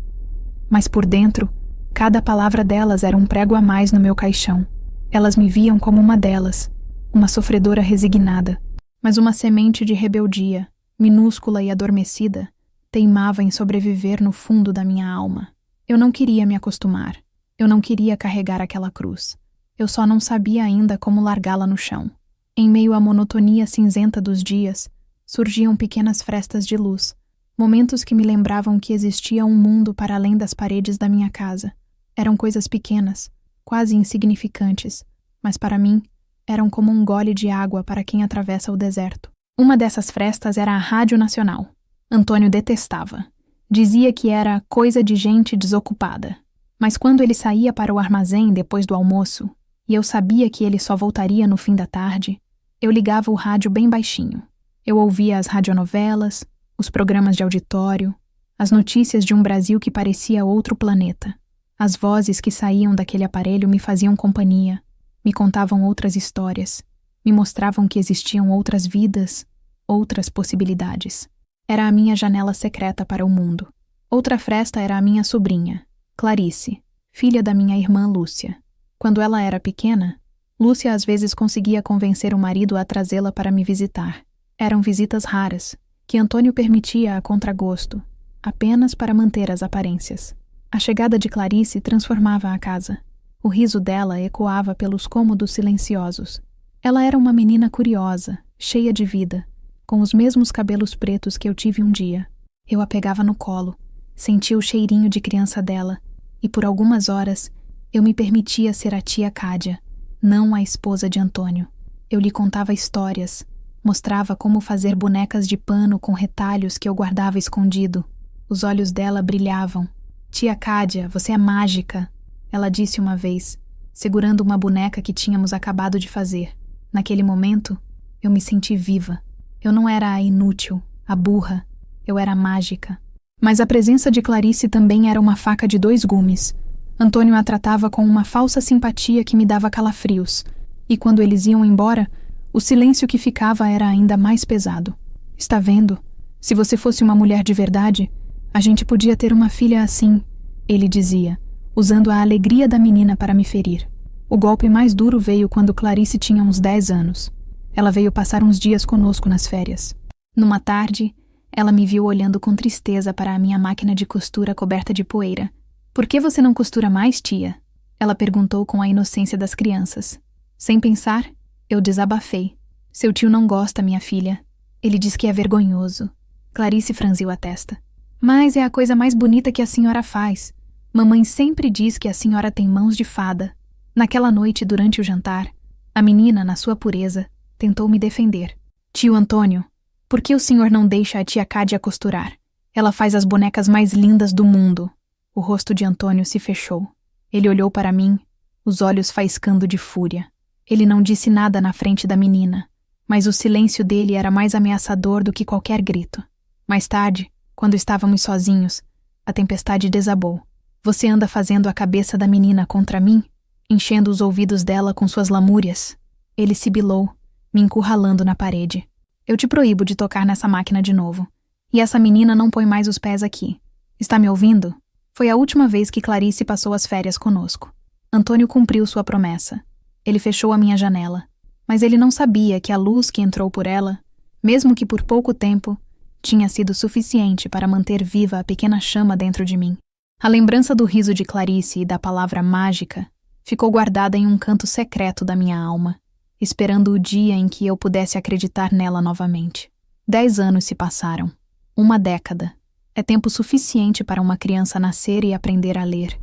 Mas por dentro, cada palavra delas era um prego a mais no meu caixão. Elas me viam como uma delas, uma sofredora resignada. Mas uma semente de rebeldia, minúscula e adormecida, teimava em sobreviver no fundo da minha alma. Eu não queria me acostumar. Eu não queria carregar aquela cruz. Eu só não sabia ainda como largá-la no chão. Em meio à monotonia cinzenta dos dias, surgiam pequenas frestas de luz, momentos que me lembravam que existia um mundo para além das paredes da minha casa. Eram coisas pequenas, quase insignificantes, mas para mim eram como um gole de água para quem atravessa o deserto. Uma dessas frestas era a Rádio Nacional. Antônio detestava. Dizia que era coisa de gente desocupada. Mas quando ele saía para o armazém depois do almoço, e eu sabia que ele só voltaria no fim da tarde, eu ligava o rádio bem baixinho. Eu ouvia as radionovelas, Os programas de auditório, as notícias de um Brasil que parecia outro planeta. As vozes que saíam daquele aparelho me faziam companhia, me contavam outras histórias, me mostravam que existiam outras vidas, outras possibilidades. Era a minha janela secreta para o mundo. Outra fresta era a minha sobrinha, Clarice, filha da minha irmã Lúcia. Quando ela era pequena, Lúcia às vezes conseguia convencer o marido a trazê-la para me visitar. Eram visitas raras, que Antônio permitia a contragosto, apenas para manter as aparências. A chegada de Clarice transformava a casa. O riso dela ecoava pelos cômodos silenciosos. Ela era uma menina curiosa, cheia de vida, com os mesmos cabelos pretos que eu tive um dia. Eu a pegava no colo, sentia o cheirinho de criança dela, e por algumas horas eu me permitia ser a tia Cádia, não a esposa de Antônio. Eu lhe contava histórias, mostrava como fazer bonecas de pano com retalhos que eu guardava escondido. Os olhos dela brilhavam. Tia Cádia, você é mágica, ela disse uma vez, segurando uma boneca que tínhamos acabado de fazer. Naquele momento, eu me senti viva. Eu não era a inútil, a burra, eu era mágica. Mas a presença de Clarice também era uma faca de dois gumes. Antônio a tratava com uma falsa simpatia que me dava calafrios, e quando eles iam embora, o silêncio que ficava era ainda mais pesado. Está vendo? Se você fosse uma mulher de verdade, a gente podia ter uma filha assim, ele dizia, usando a alegria da menina para me ferir. O golpe mais duro veio quando Clarice tinha uns 10 anos. Ela veio passar uns dias conosco nas férias. Numa tarde, ela me viu olhando com tristeza para a minha máquina de costura coberta de poeira. Por que você não costura mais, tia? Ela perguntou com a inocência das crianças. Sem pensar, eu desabafei. Seu tio não gosta, minha filha. Ele diz que é vergonhoso. Clarice franziu a testa. Mas é a coisa mais bonita que a senhora faz. Mamãe sempre diz que a senhora tem mãos de fada. Naquela noite, durante o jantar, a menina, na sua pureza, tentou me defender. Tio Antônio, por que o senhor não deixa a tia Cádia costurar? Ela faz as bonecas mais lindas do mundo. O rosto de Antônio se fechou. Ele olhou para mim, os olhos faiscando de fúria. Ele não disse nada na frente da menina, mas o silêncio dele era mais ameaçador do que qualquer grito. Mais tarde, quando estávamos sozinhos, a tempestade desabou. Você anda fazendo a cabeça da menina contra mim? Enchendo os ouvidos dela com suas lamúrias? Ele sibilou, me encurralando na parede. Eu te proíbo de tocar nessa máquina de novo. E essa menina não põe mais os pés aqui. Está me ouvindo? Foi a última vez que Clarice passou as férias conosco. Antônio cumpriu sua promessa. Ele fechou a minha janela. Mas ele não sabia que a luz que entrou por ela, mesmo que por pouco tempo, tinha sido suficiente para manter viva a pequena chama dentro de mim. A lembrança do riso de Clarice e da palavra mágica ficou guardada em um canto secreto da minha alma, esperando o dia em que eu pudesse acreditar nela novamente. 10 anos se passaram. 1 década. É tempo suficiente para uma criança nascer e aprender a ler,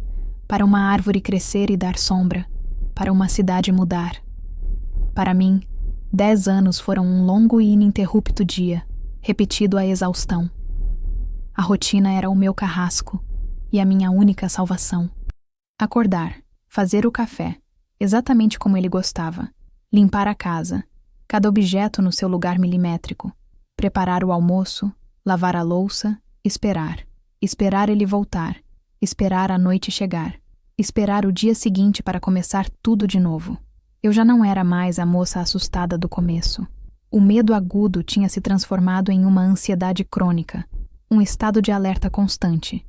para uma árvore crescer e dar sombra, para uma cidade mudar. Para mim, 10 anos foram um longo e ininterrupto dia, repetido à exaustão. A rotina era o meu carrasco e a minha única salvação. Acordar, fazer o café, exatamente como ele gostava, limpar a casa, cada objeto no seu lugar milimétrico, preparar o almoço, lavar a louça, esperar ele voltar, esperar a noite chegar, esperar o dia seguinte para começar tudo de novo. Eu já não era mais a moça assustada do começo. O medo agudo tinha se transformado em uma ansiedade crônica, um estado de alerta constante.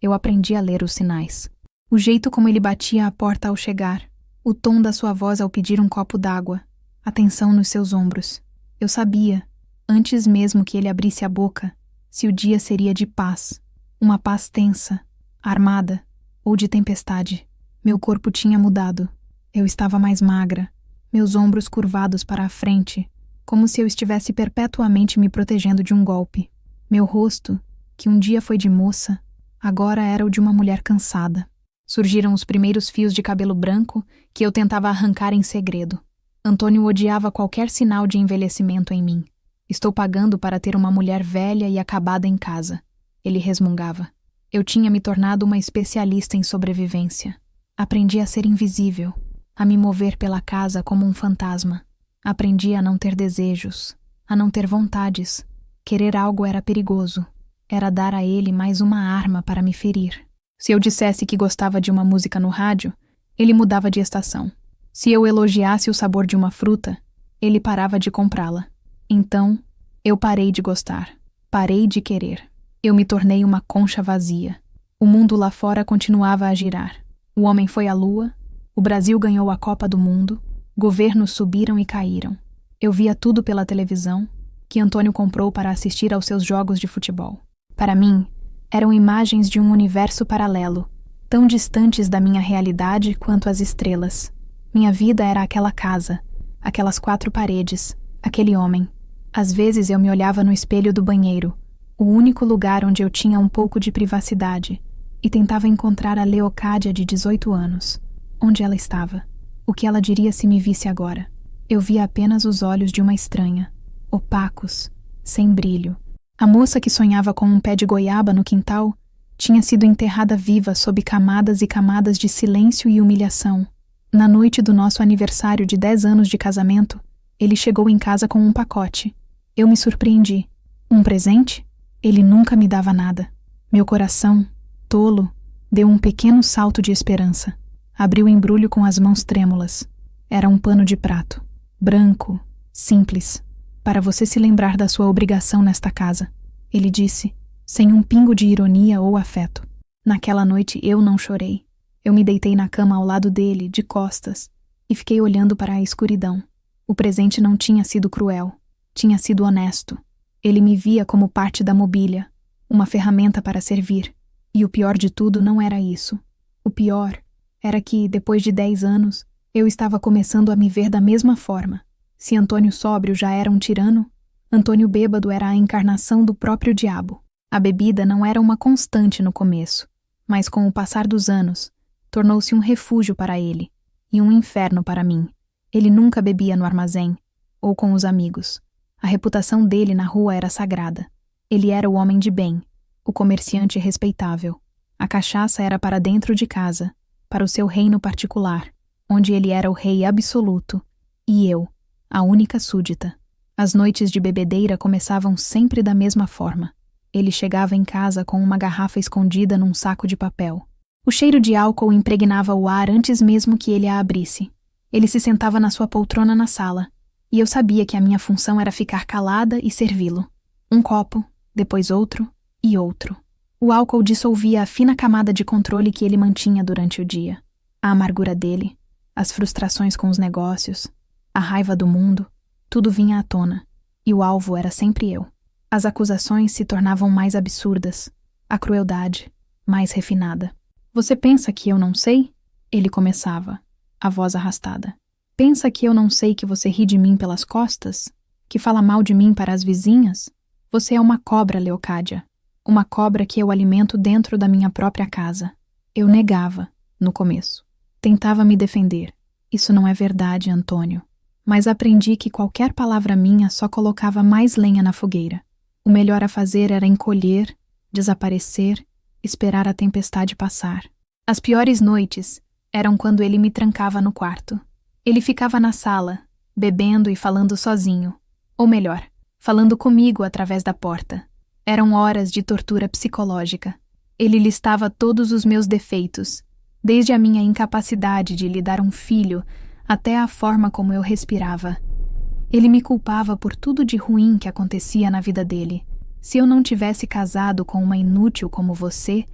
Eu aprendi a ler os sinais. O jeito como ele batia a porta ao chegar, o tom da sua voz ao pedir um copo d'água, a tensão nos seus ombros. Eu sabia, antes mesmo que ele abrisse a boca, se o dia seria de paz, uma paz tensa, armada ou de tempestade. Meu corpo tinha mudado. Eu estava mais magra, meus ombros curvados para a frente, como se eu estivesse perpetuamente me protegendo de um golpe. Meu rosto, que um dia foi de moça, agora era o de uma mulher cansada. Surgiram os primeiros fios de cabelo branco que eu tentava arrancar em segredo. Antônio odiava qualquer sinal de envelhecimento em mim. Estou pagando para ter uma mulher velha e acabada em casa, ele resmungava. Eu tinha me tornado uma especialista em sobrevivência. Aprendi a ser invisível, a me mover pela casa como um fantasma. Aprendi a não ter desejos, a não ter vontades, Querer algo era perigoso. Era dar a ele mais uma arma para me ferir. Se eu dissesse que gostava de uma música no rádio, ele mudava de estação. Se eu elogiasse o sabor de uma fruta, ele parava de comprá-la. Então, eu parei de gostar. Parei de querer. Eu me tornei uma concha vazia. O mundo lá fora continuava a girar. O homem foi à lua, o Brasil ganhou a Copa do Mundo, governos subiram e caíram. Eu via tudo pela televisão, que Antônio comprou para assistir aos seus jogos de futebol. Para mim, eram imagens de um universo paralelo, tão distantes da minha realidade quanto as estrelas. Minha vida era aquela casa, aquelas 4 paredes, aquele homem. Às vezes eu me olhava no espelho do banheiro, o único lugar onde eu tinha um pouco de privacidade, e tentava encontrar a Leocádia de 18 anos. Onde ela estava? O que ela diria se me visse agora? Eu via apenas os olhos de uma estranha, opacos, sem brilho. A moça que sonhava com um pé de goiaba no quintal tinha sido enterrada viva sob camadas e camadas de silêncio e humilhação. Na noite do nosso aniversário de 10 anos de casamento, ele chegou em casa com um pacote. Eu me surpreendi. Um presente? Ele nunca me dava nada. Meu coração, tolo, deu um pequeno salto de esperança. Abri o embrulho com as mãos trêmulas. Era um pano de prato. Branco, simples. Para você se lembrar da sua obrigação nesta casa, ele disse, sem um pingo de ironia ou afeto. Naquela noite eu não chorei. Eu me deitei na cama ao lado dele, de costas, e fiquei olhando para a escuridão. O presente não tinha sido cruel. Tinha sido honesto. Ele me via como parte da mobília, uma ferramenta para servir. E o pior de tudo não era isso. O pior era que, depois de 10 anos, eu estava começando a me ver da mesma forma. Se Antônio sóbrio já era um tirano, Antônio bêbado era a encarnação do próprio diabo. A bebida não era uma constante no começo, mas com o passar dos anos, tornou-se um refúgio para ele e um inferno para mim. Ele nunca bebia no armazém ou com os amigos. A reputação dele na rua era sagrada. Ele era o homem de bem, o comerciante respeitável. A cachaça era para dentro de casa, para o seu reino particular, onde ele era o rei absoluto, e eu, a única súdita. As noites de bebedeira começavam sempre da mesma forma. Ele chegava em casa com uma garrafa escondida num saco de papel. O cheiro de álcool impregnava o ar antes mesmo que ele a abrisse. Ele se sentava na sua poltrona na sala, e eu sabia que a minha função era ficar calada e servi-lo. Um copo, depois outro e outro. O álcool dissolvia a fina camada de controle que ele mantinha durante o dia. A amargura dele, as frustrações com os negócios, a raiva do mundo, tudo vinha à tona, e o alvo era sempre eu. As acusações se tornavam mais absurdas, a crueldade mais refinada. Você pensa que eu não sei? Ele começava, a voz arrastada. Pensa que eu não sei que você ri de mim pelas costas? Que fala mal de mim para as vizinhas? Você é uma cobra, Leocádia. Uma cobra que eu alimento dentro da minha própria casa. Eu negava, no começo. Tentava me defender. Isso não é verdade, Antônio. Mas aprendi que qualquer palavra minha só colocava mais lenha na fogueira. O melhor a fazer era encolher, desaparecer, esperar a tempestade passar. As piores noites eram quando ele me trancava no quarto. Ele ficava na sala, bebendo e falando sozinho. Ou melhor, falando comigo através da porta. Eram horas de tortura psicológica. Ele listava todos os meus defeitos, desde a minha incapacidade de lhe dar um filho até a forma como eu respirava. Ele me culpava por tudo de ruim que acontecia na vida dele. Se eu não tivesse casado com uma inútil como você,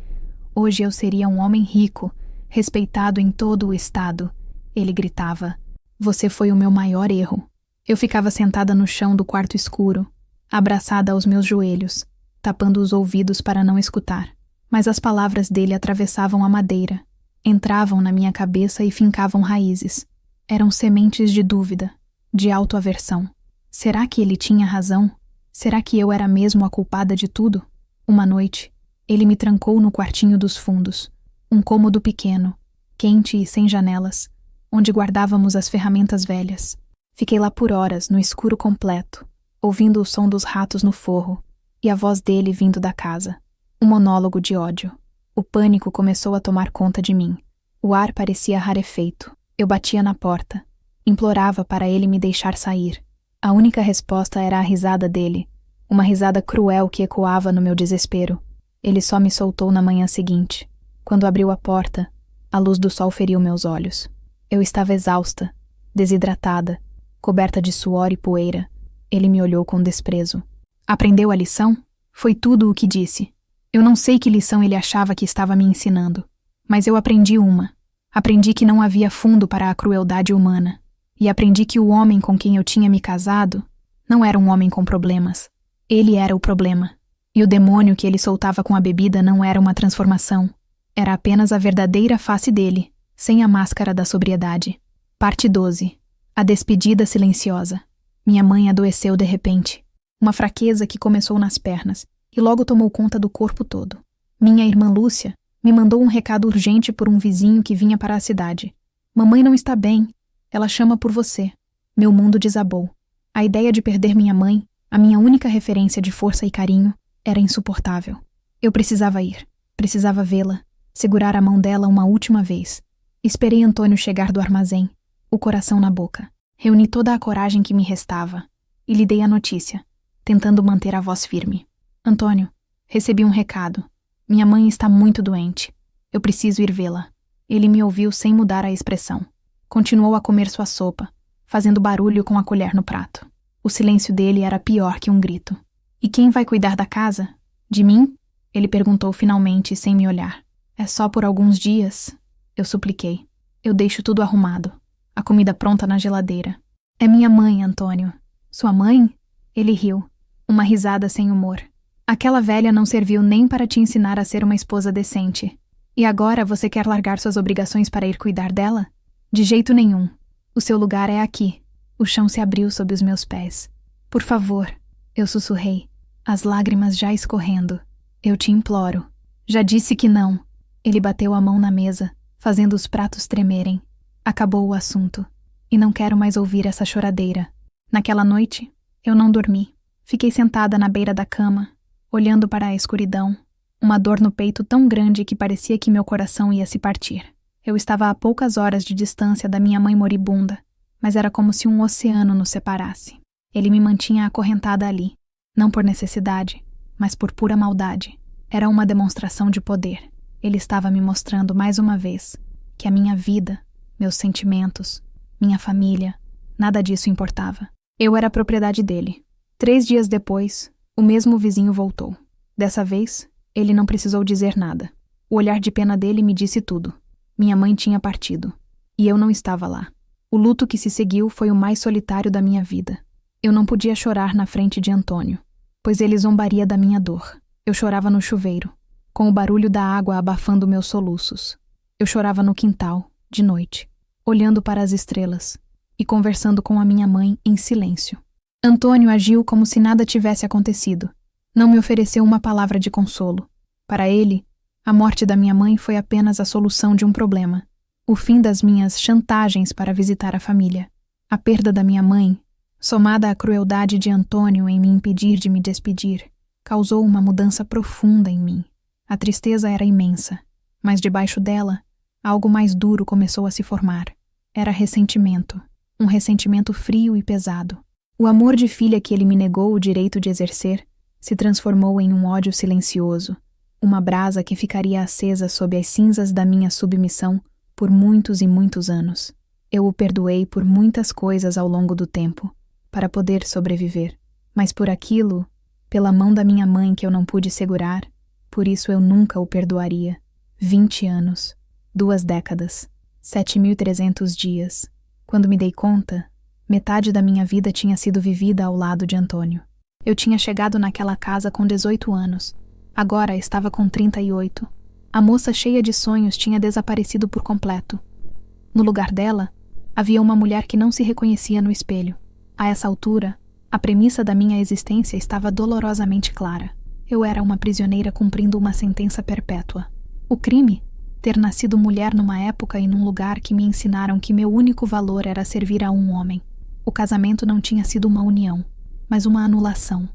hoje eu seria um homem rico, respeitado em todo o estado. Ele gritava. Você foi o meu maior erro. Eu ficava sentada no chão do quarto escuro, abraçada aos meus joelhos, tapando os ouvidos para não escutar. Mas as palavras dele atravessavam a madeira, entravam na minha cabeça e fincavam raízes. Eram sementes de dúvida, de autoaversão. Será que ele tinha razão? Será que eu era mesmo a culpada de tudo? Uma noite, ele me trancou no quartinho dos fundos, um cômodo pequeno, quente e sem janelas, onde guardávamos as ferramentas velhas. Fiquei lá por horas, no escuro completo, ouvindo o som dos ratos no forro e a voz dele vindo da casa. Um monólogo de ódio. O pânico começou a tomar conta de mim. O ar parecia rarefeito. Eu batia na porta. Implorava para ele me deixar sair. A única resposta era a risada dele, Uma risada cruel que ecoava no meu desespero. Ele só me soltou na manhã seguinte. Quando abriu a porta, a luz do sol feriu meus olhos. Eu estava exausta, desidratada, coberta de suor e poeira. Ele me olhou com desprezo. Aprendeu a lição? Foi tudo o que disse. Eu não sei que lição ele achava que estava me ensinando, mas eu aprendi uma. Aprendi que não havia fundo para a crueldade humana. E aprendi que o homem com quem eu tinha me casado não era um homem com problemas. Ele era o problema. E o demônio que ele soltava com a bebida não era uma transformação. Era apenas a verdadeira face dele, sem a máscara da sobriedade. Parte 12. A despedida silenciosa. Minha mãe adoeceu de repente. Uma fraqueza que começou nas pernas e logo tomou conta do corpo todo. Minha irmã Lúcia me mandou um recado urgente por um vizinho que vinha para a cidade. Mamãe não está bem. Ela chama por você. Meu mundo desabou. A ideia de perder minha mãe, a minha única referência de força e carinho, era insuportável. Eu precisava ir. Precisava vê-la. Segurar a mão dela uma última vez. Esperei Antônio chegar do armazém, o coração na boca. Reuni toda a coragem que me restava e lhe dei a notícia, tentando manter a voz firme. Antônio, recebi um recado. Minha mãe está muito doente. Eu preciso ir vê-la. Ele me ouviu sem mudar a expressão. Continuou a comer sua sopa, fazendo barulho com a colher no prato. O silêncio dele era pior que um grito. E quem vai cuidar da casa? De mim? Ele perguntou finalmente, sem me olhar. É só por alguns dias? Eu supliquei. Eu deixo tudo arrumado. A comida pronta na geladeira. É minha mãe, Antônio. Sua mãe? Ele riu. Uma risada sem humor. Aquela velha não serviu nem para te ensinar a ser uma esposa decente. E agora você quer largar suas obrigações para ir cuidar dela? De jeito nenhum. O seu lugar é aqui. O chão se abriu sob os meus pés. Por favor, eu sussurrei, as lágrimas já escorrendo. Eu te imploro. Já disse que não. Ele bateu a mão na mesa, fazendo os pratos tremerem. Acabou o assunto. E não quero mais ouvir essa choradeira. Naquela noite, eu não dormi. Fiquei sentada na beira da cama, olhando para a escuridão, uma dor no peito tão grande que parecia que meu coração ia se partir. Eu estava a poucas horas de distância da minha mãe moribunda, mas era como se um oceano nos separasse. Ele me mantinha acorrentada ali, não por necessidade, mas por pura maldade. Era uma demonstração de poder. Ele estava me mostrando mais uma vez que a minha vida, meus sentimentos, minha família, nada disso importava. Eu era propriedade dele. 3 dias depois, o mesmo vizinho voltou. Dessa vez, ele não precisou dizer nada. O olhar de pena dele me disse tudo. Minha mãe tinha partido, e eu não estava lá. O luto que se seguiu foi o mais solitário da minha vida. Eu não podia chorar na frente de Antônio, pois ele zombaria da minha dor. Eu chorava no chuveiro, com o barulho da água abafando meus soluços. Eu chorava no quintal, de noite, olhando para as estrelas e conversando com a minha mãe em silêncio. Antônio agiu como se nada tivesse acontecido. Não me ofereceu uma palavra de consolo. Para ele, a morte da minha mãe foi apenas a solução de um problema. O fim das minhas chantagens para visitar a família. A perda da minha mãe, somada à crueldade de Antônio em me impedir de me despedir, causou uma mudança profunda em mim. A tristeza era imensa, mas debaixo dela, algo mais duro começou a se formar. Era ressentimento, um ressentimento frio e pesado. O amor de filha que ele me negou o direito de exercer se transformou em um ódio silencioso, uma brasa que ficaria acesa sob as cinzas da minha submissão por muitos e muitos anos. Eu o perdoei por muitas coisas ao longo do tempo, para poder sobreviver, mas por aquilo, pela mão da minha mãe que eu não pude segurar, por isso eu nunca o perdoaria. 20 anos, 2 décadas, 7.300 dias. Quando me dei conta, metade da minha vida tinha sido vivida ao lado de Antônio. Eu tinha chegado naquela casa com 18 anos. Agora estava com 38. A moça cheia de sonhos tinha desaparecido por completo. No lugar dela, havia uma mulher que não se reconhecia no espelho. A essa altura, a premissa da minha existência estava dolorosamente clara. Eu era uma prisioneira cumprindo uma sentença perpétua. O crime? Ter nascido mulher numa época e num lugar que me ensinaram que meu único valor era servir a um homem. O casamento não tinha sido uma união, mas uma anulação.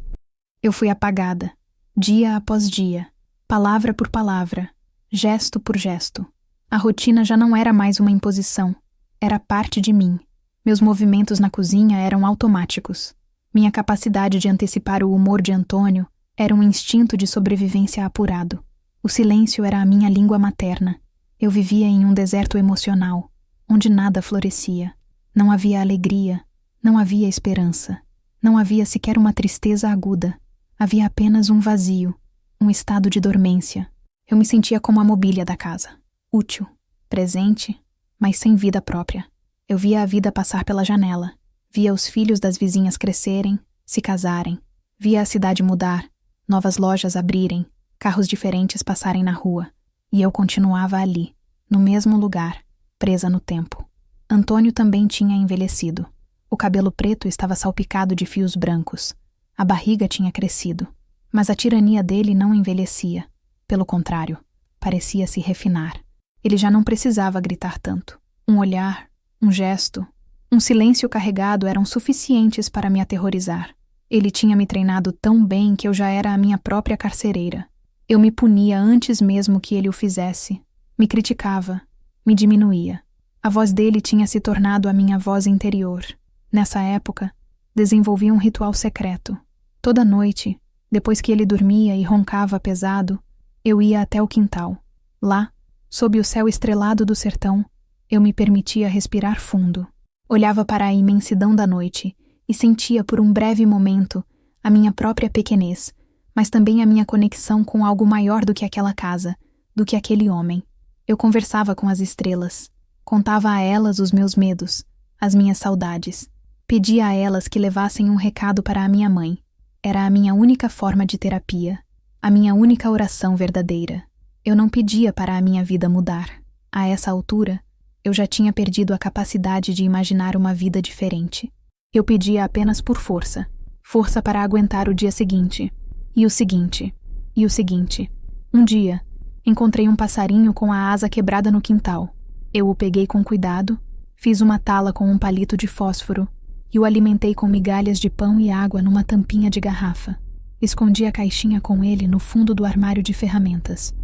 Eu fui apagada, dia após dia, palavra por palavra, gesto por gesto. A rotina já não era mais uma imposição, era parte de mim. Meus movimentos na cozinha eram automáticos. Minha capacidade de antecipar o humor de Antônio era um instinto de sobrevivência apurado. O silêncio era a minha língua materna. Eu vivia em um deserto emocional, onde nada florescia. Não havia alegria, não havia esperança, não havia sequer uma tristeza aguda. Havia apenas um vazio, um estado de dormência. Eu me sentia como a mobília da casa, útil, presente, mas sem vida própria. Eu via a vida passar pela janela, via os filhos das vizinhas crescerem, se casarem, via a cidade mudar, novas lojas abrirem, carros diferentes passarem na rua, e eu continuava ali, no mesmo lugar, presa no tempo. Antônio também tinha envelhecido. O cabelo preto estava salpicado de fios brancos. A barriga tinha crescido, mas a tirania dele não envelhecia. Pelo contrário, parecia se refinar. Ele já não precisava gritar tanto. Um olhar, um gesto, um silêncio carregado eram suficientes para me aterrorizar. Ele tinha me treinado tão bem que eu já era a minha própria carcereira. Eu me punia antes mesmo que ele o fizesse. Me criticava, me diminuía. A voz dele tinha se tornado a minha voz interior. Nessa época, desenvolvi um ritual secreto. Toda noite, depois que ele dormia e roncava pesado, eu ia até o quintal. Lá, sob o céu estrelado do sertão, eu me permitia respirar fundo. Olhava para a imensidão da noite e sentia por um breve momento a minha própria pequenez, mas também a minha conexão com algo maior do que aquela casa, do que aquele homem. Eu conversava com as estrelas, contava a elas os meus medos, as minhas saudades. Pedia a elas que levassem um recado para a minha mãe. Era a minha única forma de terapia, a minha única oração verdadeira. Eu não pedia para a minha vida mudar. A essa altura, eu já tinha perdido a capacidade de imaginar uma vida diferente. Eu pedia apenas por força. Força para aguentar o dia seguinte. E o seguinte. E o seguinte. Um dia, encontrei um passarinho com a asa quebrada no quintal. Eu o peguei com cuidado, fiz uma tala com um palito de fósforo e o alimentei com migalhas de pão e água numa tampinha de garrafa. Escondi a caixinha com ele no fundo do armário de ferramentas.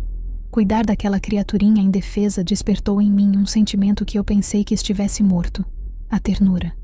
Cuidar daquela criaturinha indefesa despertou em mim um sentimento que eu pensei que estivesse morto: a ternura.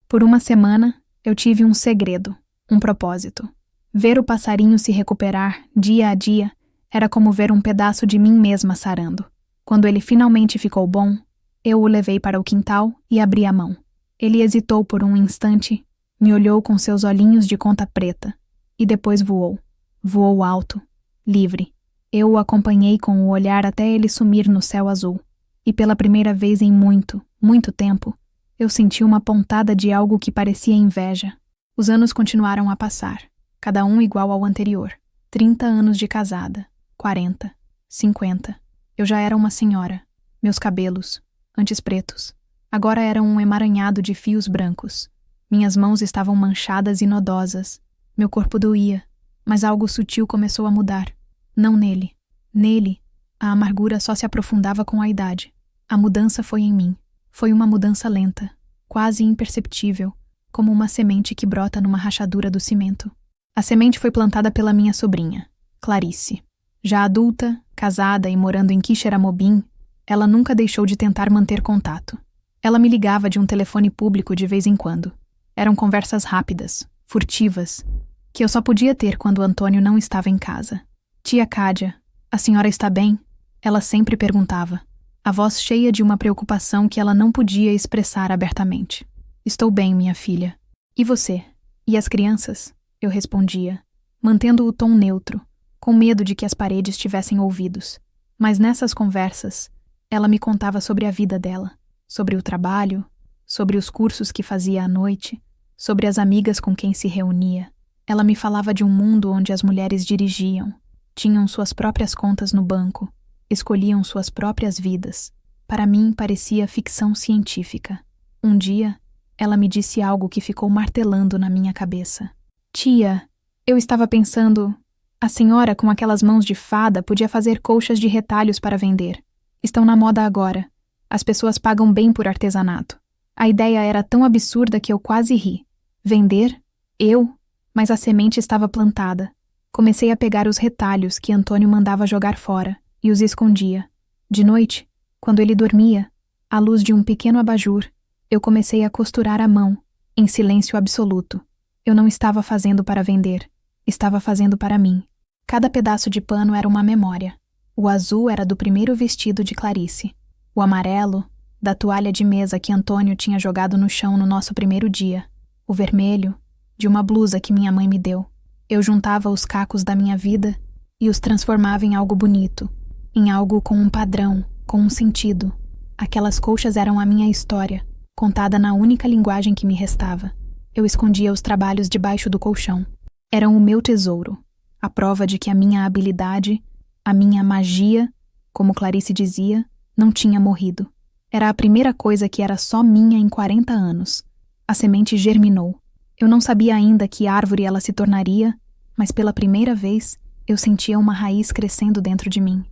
Por uma semana, eu tive um segredo, um propósito. Ver o passarinho se recuperar, dia a dia, era como ver um pedaço de mim mesma sarando. Quando ele finalmente ficou bom, eu o levei para o quintal e abri a mão. Ele hesitou por um instante, me olhou com seus olhinhos de conta preta e depois voou. Voou alto, livre. Eu o acompanhei com o olhar até ele sumir no céu azul. E pela primeira vez em muito, muito tempo, eu senti uma pontada de algo que parecia inveja. Os anos continuaram a passar, cada um igual ao anterior. 30 anos de casada, 40, 50. Eu já era uma senhora. Meus cabelos, antes pretos, agora eram um emaranhado de fios brancos. Minhas mãos estavam manchadas e nodosas. Meu corpo doía, mas algo sutil começou a mudar. Não nele. Nele, a amargura só se aprofundava com a idade. A mudança foi em mim. Foi uma mudança lenta, quase imperceptível, como uma semente que brota numa rachadura do cimento. A semente foi plantada pela minha sobrinha, Clarice. Já adulta, casada e morando em Quixeramobim, ela nunca deixou de tentar manter contato. Ela me ligava de um telefone público de vez em quando. Eram conversas rápidas, furtivas, que eu só podia ter quando Antônio não estava em casa. Tia Cádia, a senhora está bem? Ela sempre perguntava, a voz cheia de uma preocupação que ela não podia expressar abertamente. Estou bem, minha filha. E você? E as crianças? Eu respondia, mantendo o tom neutro, com medo de que as paredes tivessem ouvidos. Mas nessas conversas, ela me contava sobre a vida dela, sobre o trabalho, sobre os cursos que fazia à noite, sobre as amigas com quem se reunia. Ela me falava de um mundo onde as mulheres dirigiam, tinham suas próprias contas no banco, escolhiam suas próprias vidas. Para mim, parecia ficção científica. Um dia, ela me disse algo que ficou martelando na minha cabeça. Tia, eu estava pensando... A senhora, com aquelas mãos de fada, podia fazer colchas de retalhos para vender. Estão na moda agora. As pessoas pagam bem por artesanato. A ideia era tão absurda que eu quase ri. Vender? Eu? Mas a semente estava plantada. Comecei a pegar os retalhos que Antônio mandava jogar fora e os escondia. De noite, quando ele dormia, à luz de um pequeno abajur, eu comecei a costurar à mão, em silêncio absoluto. Eu não estava fazendo para vender, estava fazendo para mim. Cada pedaço de pano era uma memória. O azul era do primeiro vestido de Clarice. O amarelo, da toalha de mesa que Antônio tinha jogado no chão no nosso primeiro dia. O vermelho, de uma blusa que minha mãe me deu. Eu juntava os cacos da minha vida e os transformava em algo bonito, em algo com um padrão, com um sentido. Aquelas colchas eram a minha história, contada na única linguagem que me restava. Eu escondia os trabalhos debaixo do colchão. Eram o meu tesouro, a prova de que a minha habilidade, a minha magia, como Clarice dizia, não tinha morrido. Era a primeira coisa que era só minha em 40 anos. A semente germinou. Eu não sabia ainda que árvore ela se tornaria, mas pela primeira vez eu sentia uma raiz crescendo dentro de mim.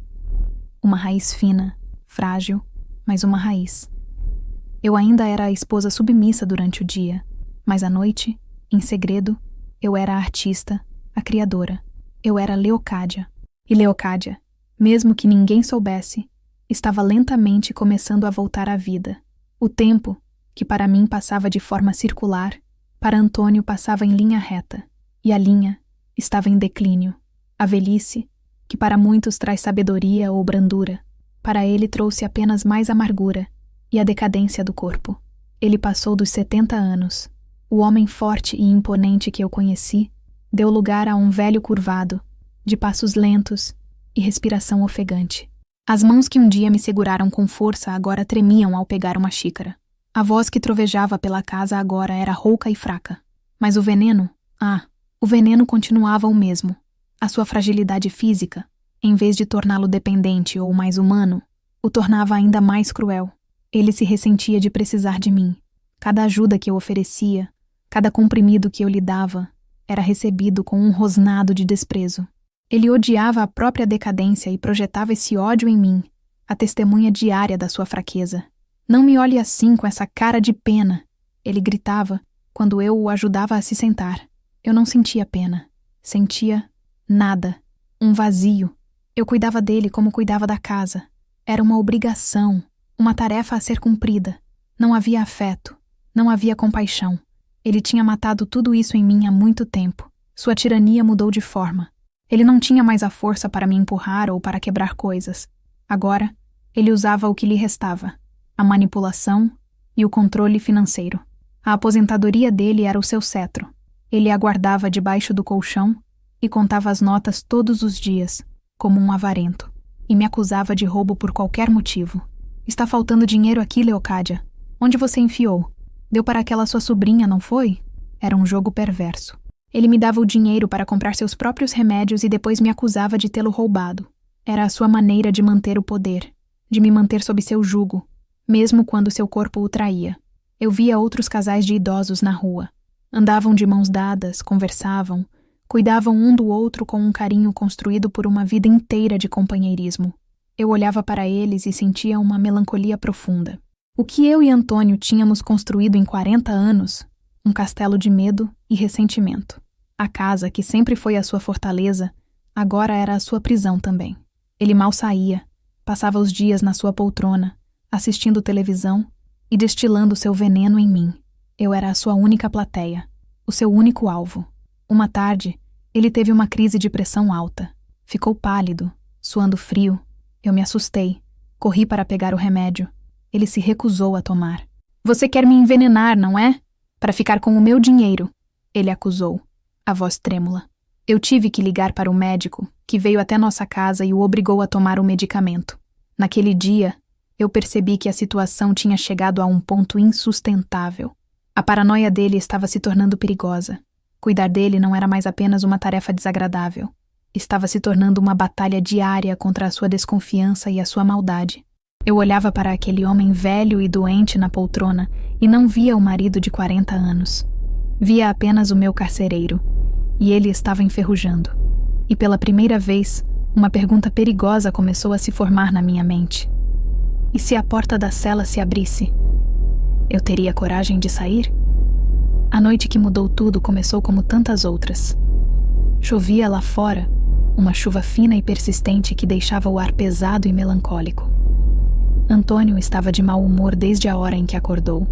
Uma raiz fina, frágil, mas uma raiz. Eu ainda era a esposa submissa durante o dia, mas à noite, em segredo, eu era a artista, a criadora. Eu era Leocádia. E Leocádia, mesmo que ninguém soubesse, estava lentamente começando a voltar à vida. O tempo, que para mim passava de forma circular, para Antônio passava em linha reta, e a linha estava em declínio. A velhice, que para muitos traz sabedoria ou brandura, para ele trouxe apenas mais amargura e a decadência do corpo. Ele passou dos 70 anos. O homem forte e imponente que eu conheci deu lugar a um velho curvado, de passos lentos e respiração ofegante. As mãos que um dia me seguraram com força agora tremiam ao pegar uma xícara. A voz que trovejava pela casa agora era rouca e fraca. Mas o veneno? O veneno continuava o mesmo. A sua fragilidade física, em vez de torná-lo dependente ou mais humano, o tornava ainda mais cruel. Ele se ressentia de precisar de mim. Cada ajuda que eu oferecia, cada comprimido que eu lhe dava, era recebido com um rosnado de desprezo. Ele odiava a própria decadência e projetava esse ódio em mim, a testemunha diária da sua fraqueza. Não me olhe assim com essa cara de pena, ele gritava quando eu o ajudava a se sentar. Eu não sentia pena. Sentia nada. Um vazio. Eu cuidava dele como cuidava da casa. Era uma obrigação, uma tarefa a ser cumprida. Não havia afeto, não havia compaixão. Ele tinha matado tudo isso em mim há muito tempo. Sua tirania mudou de forma. Ele não tinha mais a força para me empurrar ou para quebrar coisas. Agora, ele usava o que lhe restava: a manipulação e o controle financeiro. A aposentadoria dele era o seu cetro. Ele aguardava debaixo do colchão e contava as notas todos os dias, como um avarento, e me acusava de roubo por qualquer motivo. Está faltando dinheiro aqui, Leocádia. Onde você enfiou? Deu para aquela sua sobrinha, não foi? Era um jogo perverso. Ele me dava o dinheiro para comprar seus próprios remédios e depois me acusava de tê-lo roubado. Era a sua maneira de manter o poder, de me manter sob seu jugo, mesmo quando seu corpo o traía. Eu via outros casais de idosos na rua. Andavam de mãos dadas, conversavam, cuidavam um do outro com um carinho construído por uma vida inteira de companheirismo. Eu olhava para eles e sentia uma melancolia profunda. O que eu e Antônio tínhamos construído em 40 anos, um castelo de medo e ressentimento. A casa, que sempre foi a sua fortaleza, agora era a sua prisão também. Ele mal saía, passava os dias na sua poltrona, assistindo televisão e destilando seu veneno em mim. Eu era a sua única plateia, o seu único alvo. Uma tarde, ele teve uma crise de pressão alta. Ficou pálido, suando frio. Eu me assustei. Corri para pegar o remédio. Ele se recusou a tomar. Você quer me envenenar, não é? Para ficar com o meu dinheiro, ele acusou, a voz trêmula. Eu tive que ligar para o médico, que veio até nossa casa e o obrigou a tomar o medicamento. Naquele dia, eu percebi que a situação tinha chegado a um ponto insustentável. A paranoia dele estava se tornando perigosa. Cuidar dele não era mais apenas uma tarefa desagradável. Estava se tornando uma batalha diária contra a sua desconfiança e a sua maldade. Eu olhava para aquele homem velho e doente na poltrona e não via o marido de 40 anos. Via apenas o meu carcereiro. E ele estava enferrujando. E pela primeira vez, uma pergunta perigosa começou a se formar na minha mente. E se a porta da cela se abrisse? Eu teria coragem de sair? A noite que mudou tudo começou como tantas outras. Chovia lá fora, uma chuva fina e persistente que deixava o ar pesado e melancólico. Antônio estava de mau humor desde a hora em que acordou.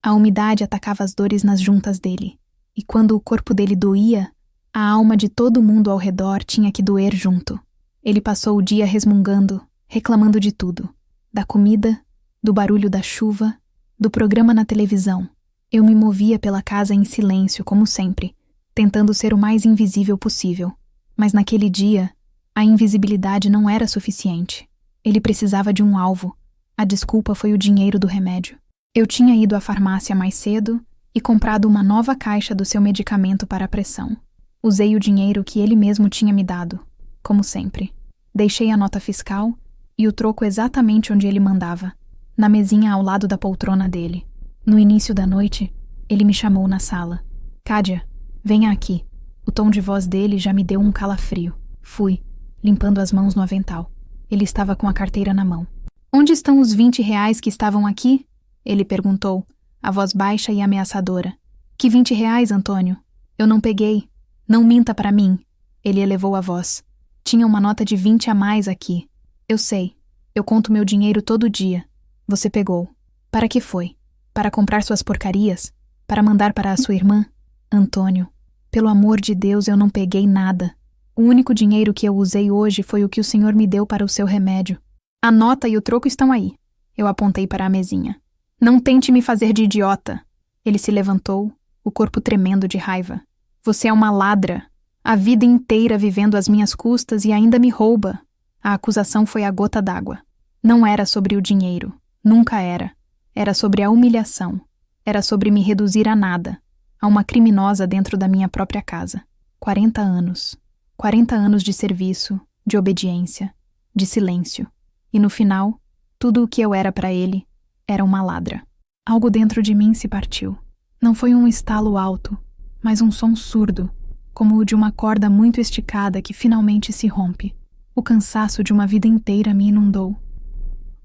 A umidade atacava as dores nas juntas dele, E quando o corpo dele doía, a alma de todo mundo ao redor tinha que doer junto. Ele passou o dia resmungando, reclamando de tudo. Da comida, do barulho da chuva, do programa na televisão. Eu me movia pela casa em silêncio, como sempre, tentando ser o mais invisível possível. Mas naquele dia, a invisibilidade não era suficiente. Ele precisava de um alvo. A desculpa foi o dinheiro do remédio. Eu tinha ido à farmácia mais cedo e comprado uma nova caixa do seu medicamento para a pressão. Usei o dinheiro que ele mesmo tinha me dado, como sempre. Deixei a nota fiscal e o troco exatamente onde ele mandava, na mesinha ao lado da poltrona dele. No início da noite, ele me chamou na sala. Kádia, venha aqui. O tom de voz dele já me deu um calafrio. Fui, limpando as mãos no avental. Ele estava com a carteira na mão. Onde estão os R$20 que estavam aqui? Ele perguntou, a voz baixa e ameaçadora. Que R$20, Antônio? Eu não peguei. Não minta para mim. Ele elevou a voz. Tinha uma nota de 20 a mais aqui. Eu sei. Eu conto meu dinheiro todo dia. Você pegou. Para que foi? Para comprar suas porcarias? Para mandar para a sua irmã? Antônio, pelo amor de Deus, eu não peguei nada. O único dinheiro que eu usei hoje foi o que o senhor me deu para o seu remédio. A nota e o troco estão aí. Eu apontei para a mesinha. Não tente me fazer de idiota. Ele se levantou, o corpo tremendo de raiva. Você é uma ladra. A vida inteira vivendo às minhas custas e ainda me rouba. A acusação foi a gota d'água. Não era sobre o dinheiro. Nunca era. Era sobre a humilhação. Era sobre me reduzir a nada. A uma criminosa dentro da minha própria casa. 40 anos. 40 anos de serviço, de obediência, de silêncio. E no final, tudo o que eu era para ele era uma ladra. Algo dentro de mim se partiu. Não foi um estalo alto, mas um som surdo, como o de uma corda muito esticada que finalmente se rompe. O cansaço de uma vida inteira me inundou.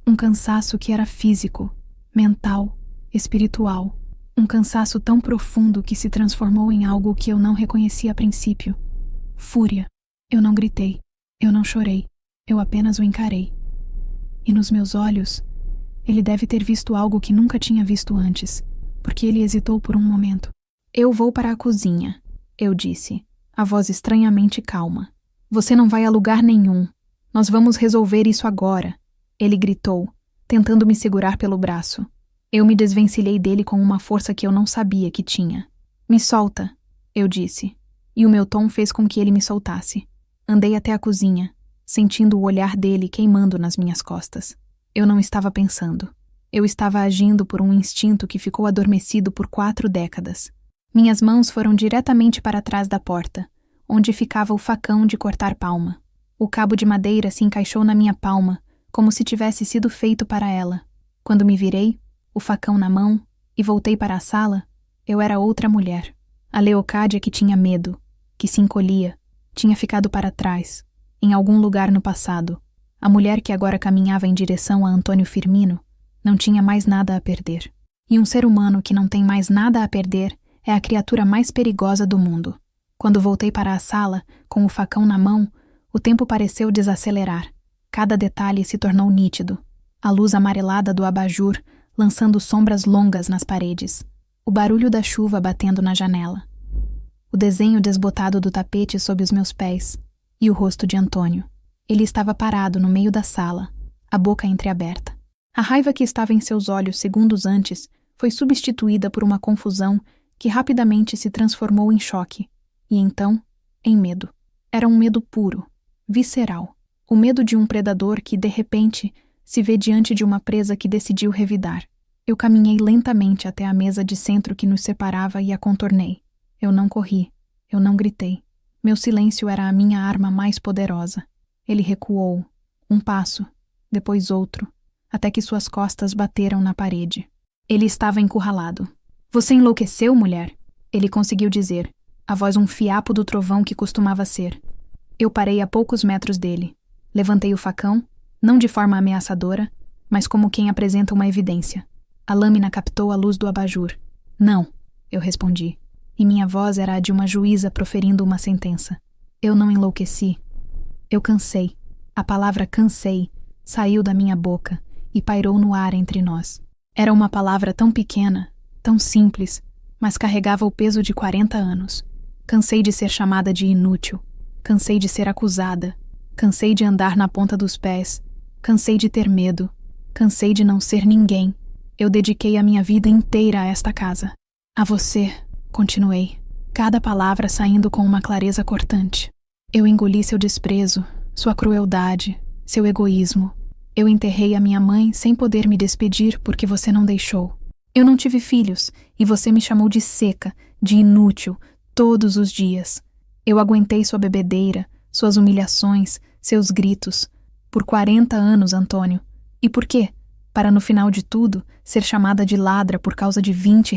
Um cansaço que era físico, mental, espiritual. Um cansaço tão profundo que se transformou em algo que eu não reconhecia a princípio. Fúria. Eu não gritei. Eu não chorei. Eu apenas o encarei. E nos meus olhos, ele deve ter visto algo que nunca tinha visto antes, porque ele hesitou por um momento. Eu vou para a cozinha, eu disse, a voz estranhamente calma. Você não vai a lugar nenhum. Nós vamos resolver isso agora. Ele gritou, tentando me segurar pelo braço. Eu me desvencilhei dele com uma força que eu não sabia que tinha. Me solta, eu disse, e o meu tom fez com que ele me soltasse. Andei até a cozinha, sentindo o olhar dele queimando nas minhas costas. Eu não estava pensando. Eu estava agindo por um instinto que ficou adormecido por 4 décadas. Minhas mãos foram diretamente para trás da porta, onde ficava o facão de cortar palma. O cabo de madeira se encaixou na minha palma, como se tivesse sido feito para ela. Quando me virei, o facão na mão, e voltei para a sala, eu era outra mulher. A Leocádia que tinha medo, que se encolhia, tinha ficado para trás, em algum lugar no passado. A mulher que agora caminhava em direção a Antônio Firmino não tinha mais nada a perder. E um ser humano que não tem mais nada a perder é a criatura mais perigosa do mundo. Quando voltei para a sala, com o facão na mão, o tempo pareceu desacelerar. Cada detalhe se tornou nítido. A luz amarelada do abajur lançando sombras longas nas paredes. O barulho da chuva batendo na janela. O desenho desbotado do tapete sob os meus pés. E o rosto de Antônio. Ele estava parado no meio da sala, a boca entreaberta. A raiva que estava em seus olhos segundos antes foi substituída por uma confusão que rapidamente se transformou em choque. E então, em medo. Era um medo puro, visceral. O medo de um predador que, de repente, se vê diante de uma presa que decidiu revidar. Eu caminhei lentamente até a mesa de centro que nos separava e a contornei. Eu não corri. Eu não gritei. Meu silêncio era a minha arma mais poderosa. Ele recuou. Um passo, depois outro, até que suas costas bateram na parede. Ele estava encurralado. Você enlouqueceu, mulher? Ele conseguiu dizer, a voz um fiapo do trovão que costumava ser. Eu parei a poucos metros dele. Levantei o facão, não de forma ameaçadora, mas como quem apresenta uma evidência. A lâmina captou a luz do abajur. Não, eu respondi, e minha voz era a de uma juíza proferindo uma sentença. Eu não enlouqueci. Eu cansei. A palavra cansei saiu da minha boca e pairou no ar entre nós. Era uma palavra tão pequena, tão simples, mas carregava o peso de 40 anos. Cansei de ser chamada de inútil. Cansei de ser acusada. Cansei de andar na ponta dos pés. Cansei de ter medo. Cansei de não ser ninguém. Eu dediquei a minha vida inteira a esta casa. A você, continuei, cada palavra saindo com uma clareza cortante. Eu engoli seu desprezo, sua crueldade, seu egoísmo. Eu enterrei a minha mãe sem poder me despedir porque você não deixou. Eu não tive filhos e você me chamou de seca, de inútil, todos os dias. Eu aguentei sua bebedeira, suas humilhações, seus gritos. Por 40 anos, Antônio. E por quê? Para no final de tudo, ser chamada de ladra por causa de R$ 20?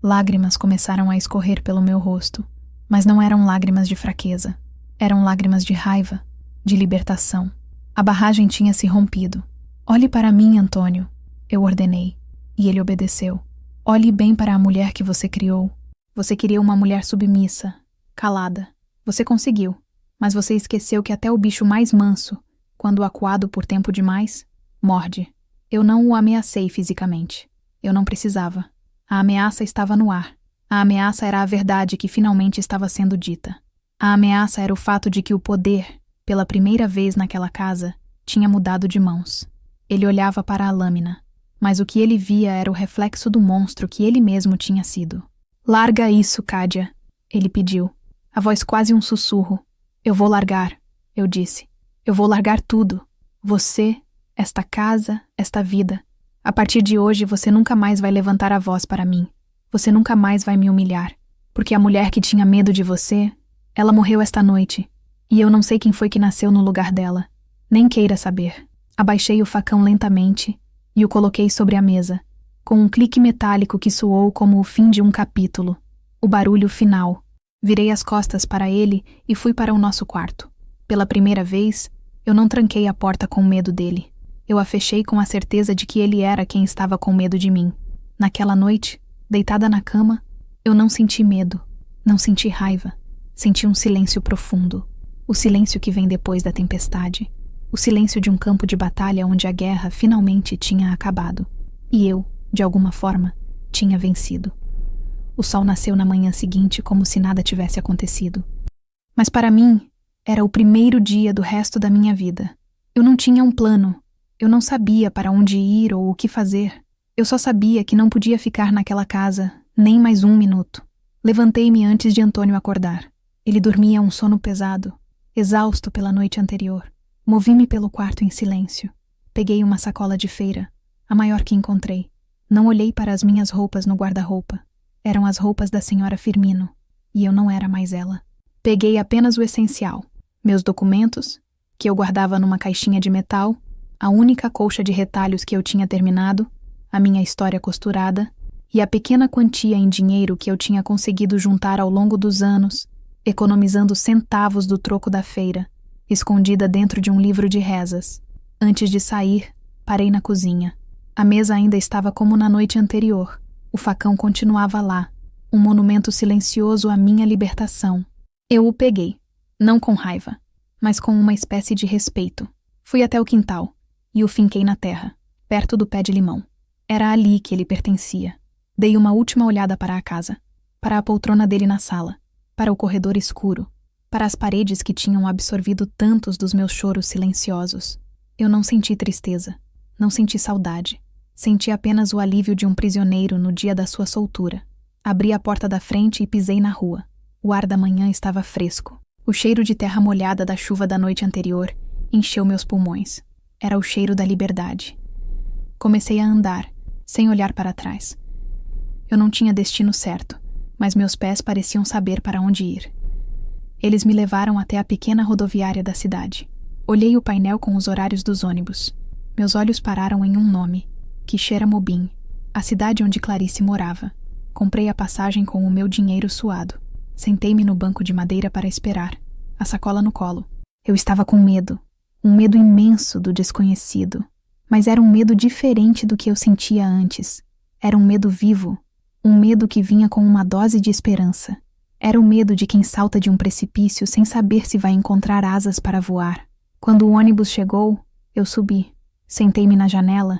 Lágrimas começaram a escorrer pelo meu rosto. Mas não eram lágrimas de fraqueza. Eram lágrimas de raiva, de libertação. A barragem tinha se rompido. Olhe para mim, Antônio, eu ordenei. E ele obedeceu. Olhe bem para a mulher que você criou. Você queria uma mulher submissa, calada. Você conseguiu. Mas você esqueceu que até o bicho mais manso, quando acuado por tempo demais, morde. Eu não o ameacei fisicamente. Eu não precisava. A ameaça estava no ar. A ameaça era a verdade que finalmente estava sendo dita. A ameaça era o fato de que o poder, pela primeira vez naquela casa, tinha mudado de mãos. Ele olhava para a lâmina, mas o que ele via era o reflexo do monstro que ele mesmo tinha sido. Larga isso, Cádia, ele pediu, a voz quase um sussurro. Eu vou largar, eu disse. Eu vou largar tudo. Você, esta casa, esta vida. A partir de hoje você nunca mais vai levantar a voz para mim. Você nunca mais vai me humilhar. Porque a mulher que tinha medo de você, ela morreu esta noite. E eu não sei quem foi que nasceu no lugar dela. Nem queira saber. Abaixei o facão lentamente e o coloquei sobre a mesa, com um clique metálico que soou como o fim de um capítulo. O barulho final. Virei as costas para ele e fui para o nosso quarto. Pela primeira vez, eu não tranquei a porta com medo dele. Eu a fechei com a certeza de que ele era quem estava com medo de mim. Naquela noite, deitada na cama, eu não senti medo, não senti raiva. Senti um silêncio profundo. O silêncio que vem depois da tempestade. O silêncio de um campo de batalha onde a guerra finalmente tinha acabado. E eu, de alguma forma, tinha vencido. O sol nasceu na manhã seguinte como se nada tivesse acontecido. Mas para mim, era o primeiro dia do resto da minha vida. Eu não tinha um plano. Eu não sabia para onde ir ou o que fazer. Eu só sabia que não podia ficar naquela casa nem mais um minuto. Levantei-me antes de Antônio acordar. Ele dormia um sono pesado, exausto pela noite anterior. Movi-me pelo quarto em silêncio. Peguei uma sacola de feira, a maior que encontrei. Não olhei para as minhas roupas no guarda-roupa. Eram as roupas da senhora Firmino, e eu não era mais ela. Peguei apenas o essencial. Meus documentos, que eu guardava numa caixinha de metal, a única colcha de retalhos que eu tinha terminado, a minha história costurada, e a pequena quantia em dinheiro que eu tinha conseguido juntar ao longo dos anos, economizando centavos do troco da feira, escondida dentro de um livro de rezas. Antes de sair, parei na cozinha. A mesa ainda estava como na noite anterior. O facão continuava lá, um monumento silencioso à minha libertação. Eu o peguei, não com raiva, mas com uma espécie de respeito. Fui até o quintal e o finquei na terra, perto do pé de limão. Era ali que ele pertencia. Dei uma última olhada para a casa, para a poltrona dele na sala, para o corredor escuro, para as paredes que tinham absorvido tantos dos meus choros silenciosos. Eu não senti tristeza, não senti saudade. Senti apenas o alívio de um prisioneiro no dia da sua soltura. Abri a porta da frente e pisei na rua. O ar da manhã estava fresco. O cheiro de terra molhada da chuva da noite anterior encheu meus pulmões. Era o cheiro da liberdade. Comecei a andar, sem olhar para trás. Eu não tinha destino certo, mas meus pés pareciam saber para onde ir. Eles me levaram até a pequena rodoviária da cidade. Olhei o painel com os horários dos ônibus. Meus olhos pararam em um nome: Quixeramobim, a cidade onde Clarice morava. Comprei a passagem com o meu dinheiro suado. Sentei-me no banco de madeira para esperar, a sacola no colo. Eu estava com medo, um medo imenso do desconhecido. Mas era um medo diferente do que eu sentia antes. Era um medo vivo, um medo que vinha com uma dose de esperança. Era o medo de quem salta de um precipício sem saber se vai encontrar asas para voar. Quando o ônibus chegou, eu subi. Sentei-me na janela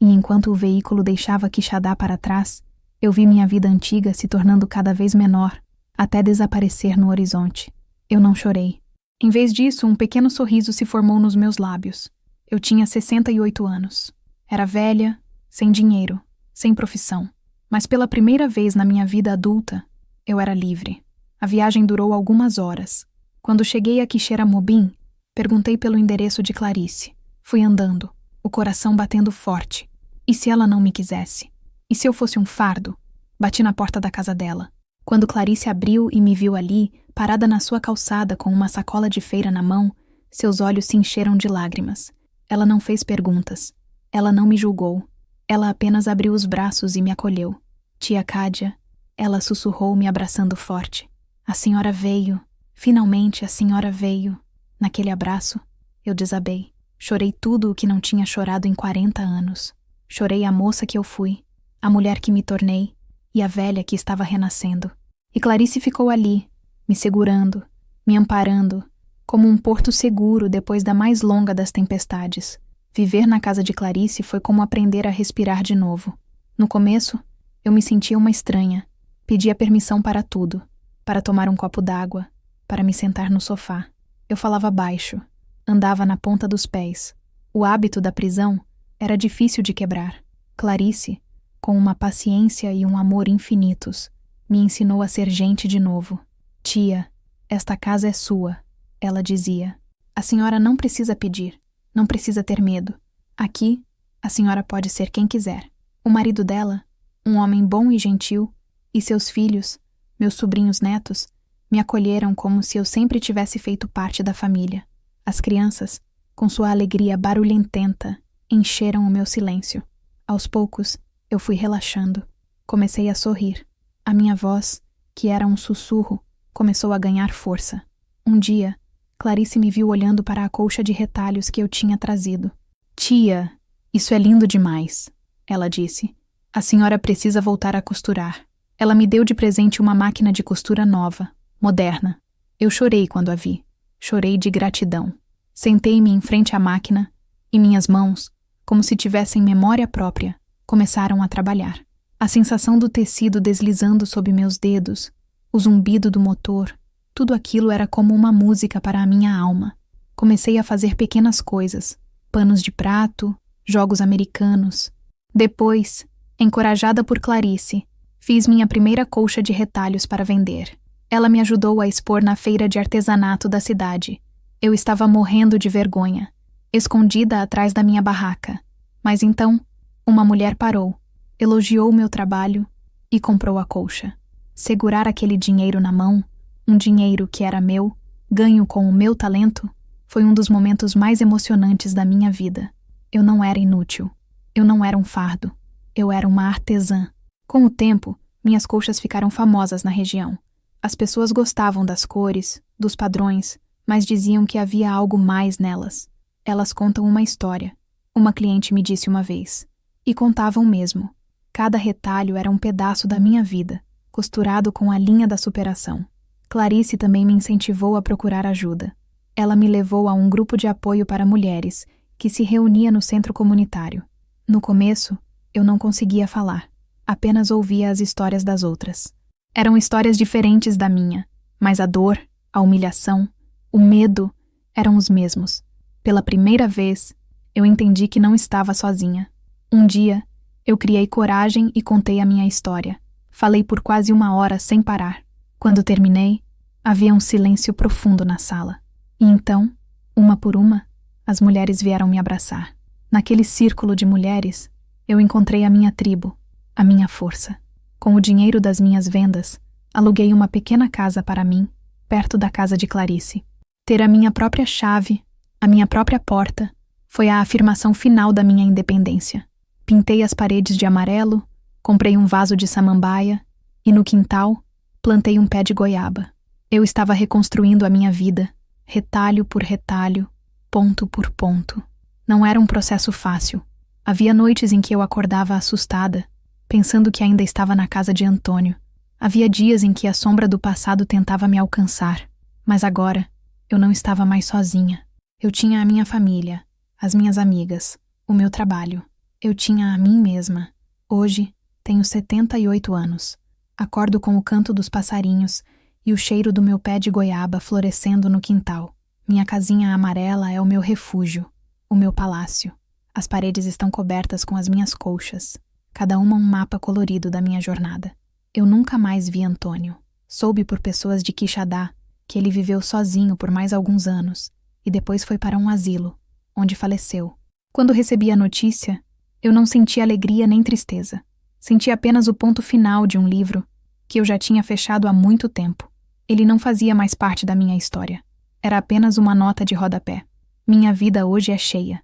e, enquanto o veículo deixava Quixadá para trás, Eu vi minha vida antiga se tornando cada vez menor, até desaparecer no horizonte. Eu não chorei. Em vez disso, um pequeno sorriso se formou nos meus lábios. Eu tinha 68 anos. Era velha, sem dinheiro, sem profissão. Mas pela primeira vez na minha vida adulta, eu era livre. A viagem durou algumas horas. Quando cheguei a Quixeramobim, perguntei pelo endereço de Clarice. Fui andando, o coração batendo forte. E se ela não me quisesse? E se eu fosse um fardo? Bati na porta da casa dela. Quando Clarice abriu e me viu ali, parada na sua calçada com uma sacola de feira na mão, seus olhos se encheram de lágrimas. Ela não fez perguntas. Ela não me julgou. Ela apenas abriu os braços e me acolheu. Tia Cádia, ela sussurrou me abraçando forte. A senhora veio. Finalmente a senhora veio. Naquele abraço, eu desabei. Chorei tudo o que não tinha chorado em 40 anos. Chorei a moça que eu fui, a mulher que me tornei e a velha que estava renascendo. E Clarice ficou ali, me segurando, me amparando, como um porto seguro depois da mais longa das tempestades. Viver na casa de Clarice foi como aprender a respirar de novo. No começo, eu me sentia uma estranha. Pedia permissão para tudo, para tomar um copo d'água, para me sentar no sofá. Eu falava baixo, andava na ponta dos pés. O hábito da prisão era difícil de quebrar. Clarice, com uma paciência e um amor infinitos, me ensinou a ser gente de novo. Tia, esta casa é sua, ela dizia. A senhora não precisa pedir, não precisa ter medo. Aqui, a senhora pode ser quem quiser. O marido dela, um homem bom e gentil, e seus filhos, meus sobrinhos netos, me acolheram como se eu sempre tivesse feito parte da família. As crianças, com sua alegria barulhententa, encheram o meu silêncio. Aos poucos, eu fui relaxando. Comecei a sorrir. A minha voz, que era um sussurro, começou a ganhar força. Um dia, Clarice me viu olhando para a colcha de retalhos que eu tinha trazido. Tia, isso é lindo demais, ela disse. A senhora precisa voltar a costurar. Ela me deu de presente uma máquina de costura nova, moderna. Eu chorei quando a vi. Chorei de gratidão. Sentei-me em frente à máquina e minhas mãos, como se tivessem memória própria, começaram a trabalhar. A sensação do tecido deslizando sob meus dedos, o zumbido do motor, tudo aquilo era como uma música para a minha alma. Comecei a fazer pequenas coisas, panos de prato, jogos americanos. Depois, encorajada por Clarice, fiz minha primeira colcha de retalhos para vender. Ela me ajudou a expor na feira de artesanato da cidade. Eu estava morrendo de vergonha, escondida atrás da minha barraca. Mas então, uma mulher parou, elogiou meu trabalho e comprou a colcha. Segurar aquele dinheiro na mão, um dinheiro que era meu, ganho com o meu talento, foi um dos momentos mais emocionantes da minha vida. Eu não era inútil. Eu não era um fardo. Eu era uma artesã. Com o tempo, minhas colchas ficaram famosas na região. As pessoas gostavam das cores, dos padrões, mas diziam que havia algo mais nelas. Elas contam uma história. Uma cliente me disse uma vez. E contavam mesmo. Cada retalho era um pedaço da minha vida, costurado com a linha da superação. Clarice também me incentivou a procurar ajuda. Ela me levou a um grupo de apoio para mulheres, que se reunia no centro comunitário. No começo, eu não conseguia falar. Apenas ouvia as histórias das outras. Eram histórias diferentes da minha, mas a dor, a humilhação, o medo eram os mesmos. Pela primeira vez, eu entendi que não estava sozinha. Um dia, eu criei coragem e contei a minha história. Falei por quase 1 hora sem parar. Quando terminei, havia um silêncio profundo na sala. E então, uma por uma, as mulheres vieram me abraçar. Naquele círculo de mulheres, eu encontrei a minha tribo, a minha força. Com o dinheiro das minhas vendas, aluguei uma pequena casa para mim, perto da casa de Clarice. Ter a minha própria chave, a minha própria porta, foi a afirmação final da minha independência. Pintei as paredes de amarelo, comprei um vaso de samambaia e, no quintal, plantei um pé de goiaba. Eu estava reconstruindo a minha vida, retalho por retalho, ponto por ponto. Não era um processo fácil. Havia noites em que eu acordava assustada, pensando que ainda estava na casa de Antônio. Havia dias em que a sombra do passado tentava me alcançar. Mas agora, eu não estava mais sozinha. Eu tinha a minha família, as minhas amigas, o meu trabalho. Eu tinha a mim mesma. Hoje, Tenho 78 anos. Acordo com o canto dos passarinhos e o cheiro do meu pé de goiaba florescendo no quintal. Minha casinha amarela é o meu refúgio, o meu palácio. As paredes estão cobertas com as minhas colchas, cada uma um mapa colorido da minha jornada. Eu nunca mais vi Antônio. Soube por pessoas de Quixadá que ele viveu sozinho por mais alguns anos e depois foi para um asilo, onde faleceu. Quando recebi a notícia, eu não senti alegria nem tristeza. Senti apenas o ponto final de um livro que eu já tinha fechado há muito tempo. Ele não fazia mais parte da minha história. Era apenas uma nota de rodapé. Minha vida hoje é cheia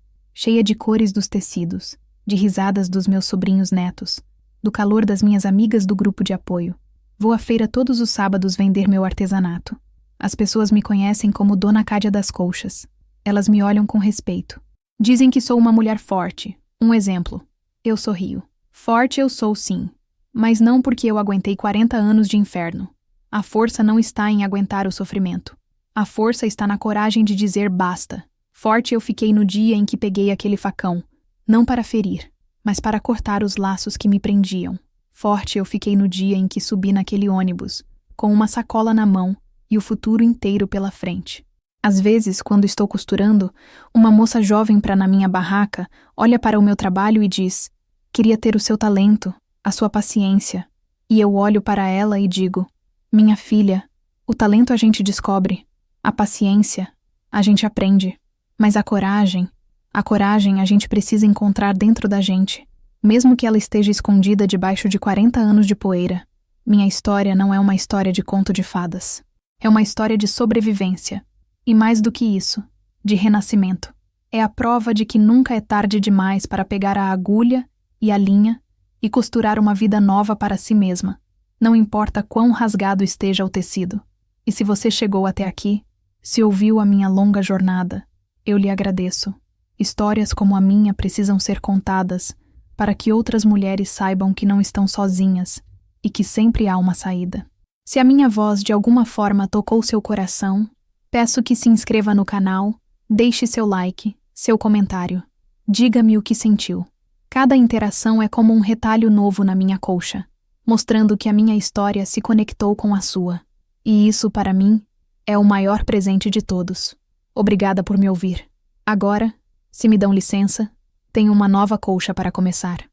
de cores dos tecidos, de risadas dos meus sobrinhos netos, do calor das minhas amigas do grupo de apoio. Vou à feira todos os sábados vender meu artesanato. As pessoas me conhecem como Dona Cádia das Colchas. Elas me olham com respeito. Dizem que sou uma mulher forte. Um exemplo. Eu sorrio. Forte eu sou, sim. Mas não porque eu aguentei 40 anos de inferno. A força não está em aguentar o sofrimento. A força está na coragem de dizer basta. Forte eu fiquei no dia em que peguei aquele facão, não para ferir, mas para cortar os laços que me prendiam. Forte eu fiquei no dia em que subi naquele ônibus, com uma sacola na mão e o futuro inteiro pela frente. Às vezes, quando estou costurando, uma moça jovem na minha barraca olha para o meu trabalho e diz: queria ter o seu talento, a sua paciência. E eu olho para ela e digo: minha filha, o talento a gente descobre, a paciência a gente aprende, mas a coragem a gente precisa encontrar dentro da gente, mesmo que ela esteja escondida debaixo de 40 anos de poeira. Minha história não é uma história de conto de fadas. É uma história de sobrevivência. E mais do que isso, de renascimento. É a prova de que nunca é tarde demais para pegar a agulha e a linha e costurar uma vida nova para si mesma. Não importa quão rasgado esteja o tecido. E se você chegou até aqui, se ouviu a minha longa jornada, eu lhe agradeço. Histórias como a minha precisam ser contadas para que outras mulheres saibam que não estão sozinhas e que sempre há uma saída. Se a minha voz de alguma forma tocou seu coração, peço que se inscreva no canal, deixe seu like, seu comentário. Diga-me o que sentiu. Cada interação é como um retalho novo na minha colcha, mostrando que a minha história se conectou com a sua. E isso, para mim, é o maior presente de todos. Obrigada por me ouvir. Agora, se me dão licença, tenho uma nova colcha para começar.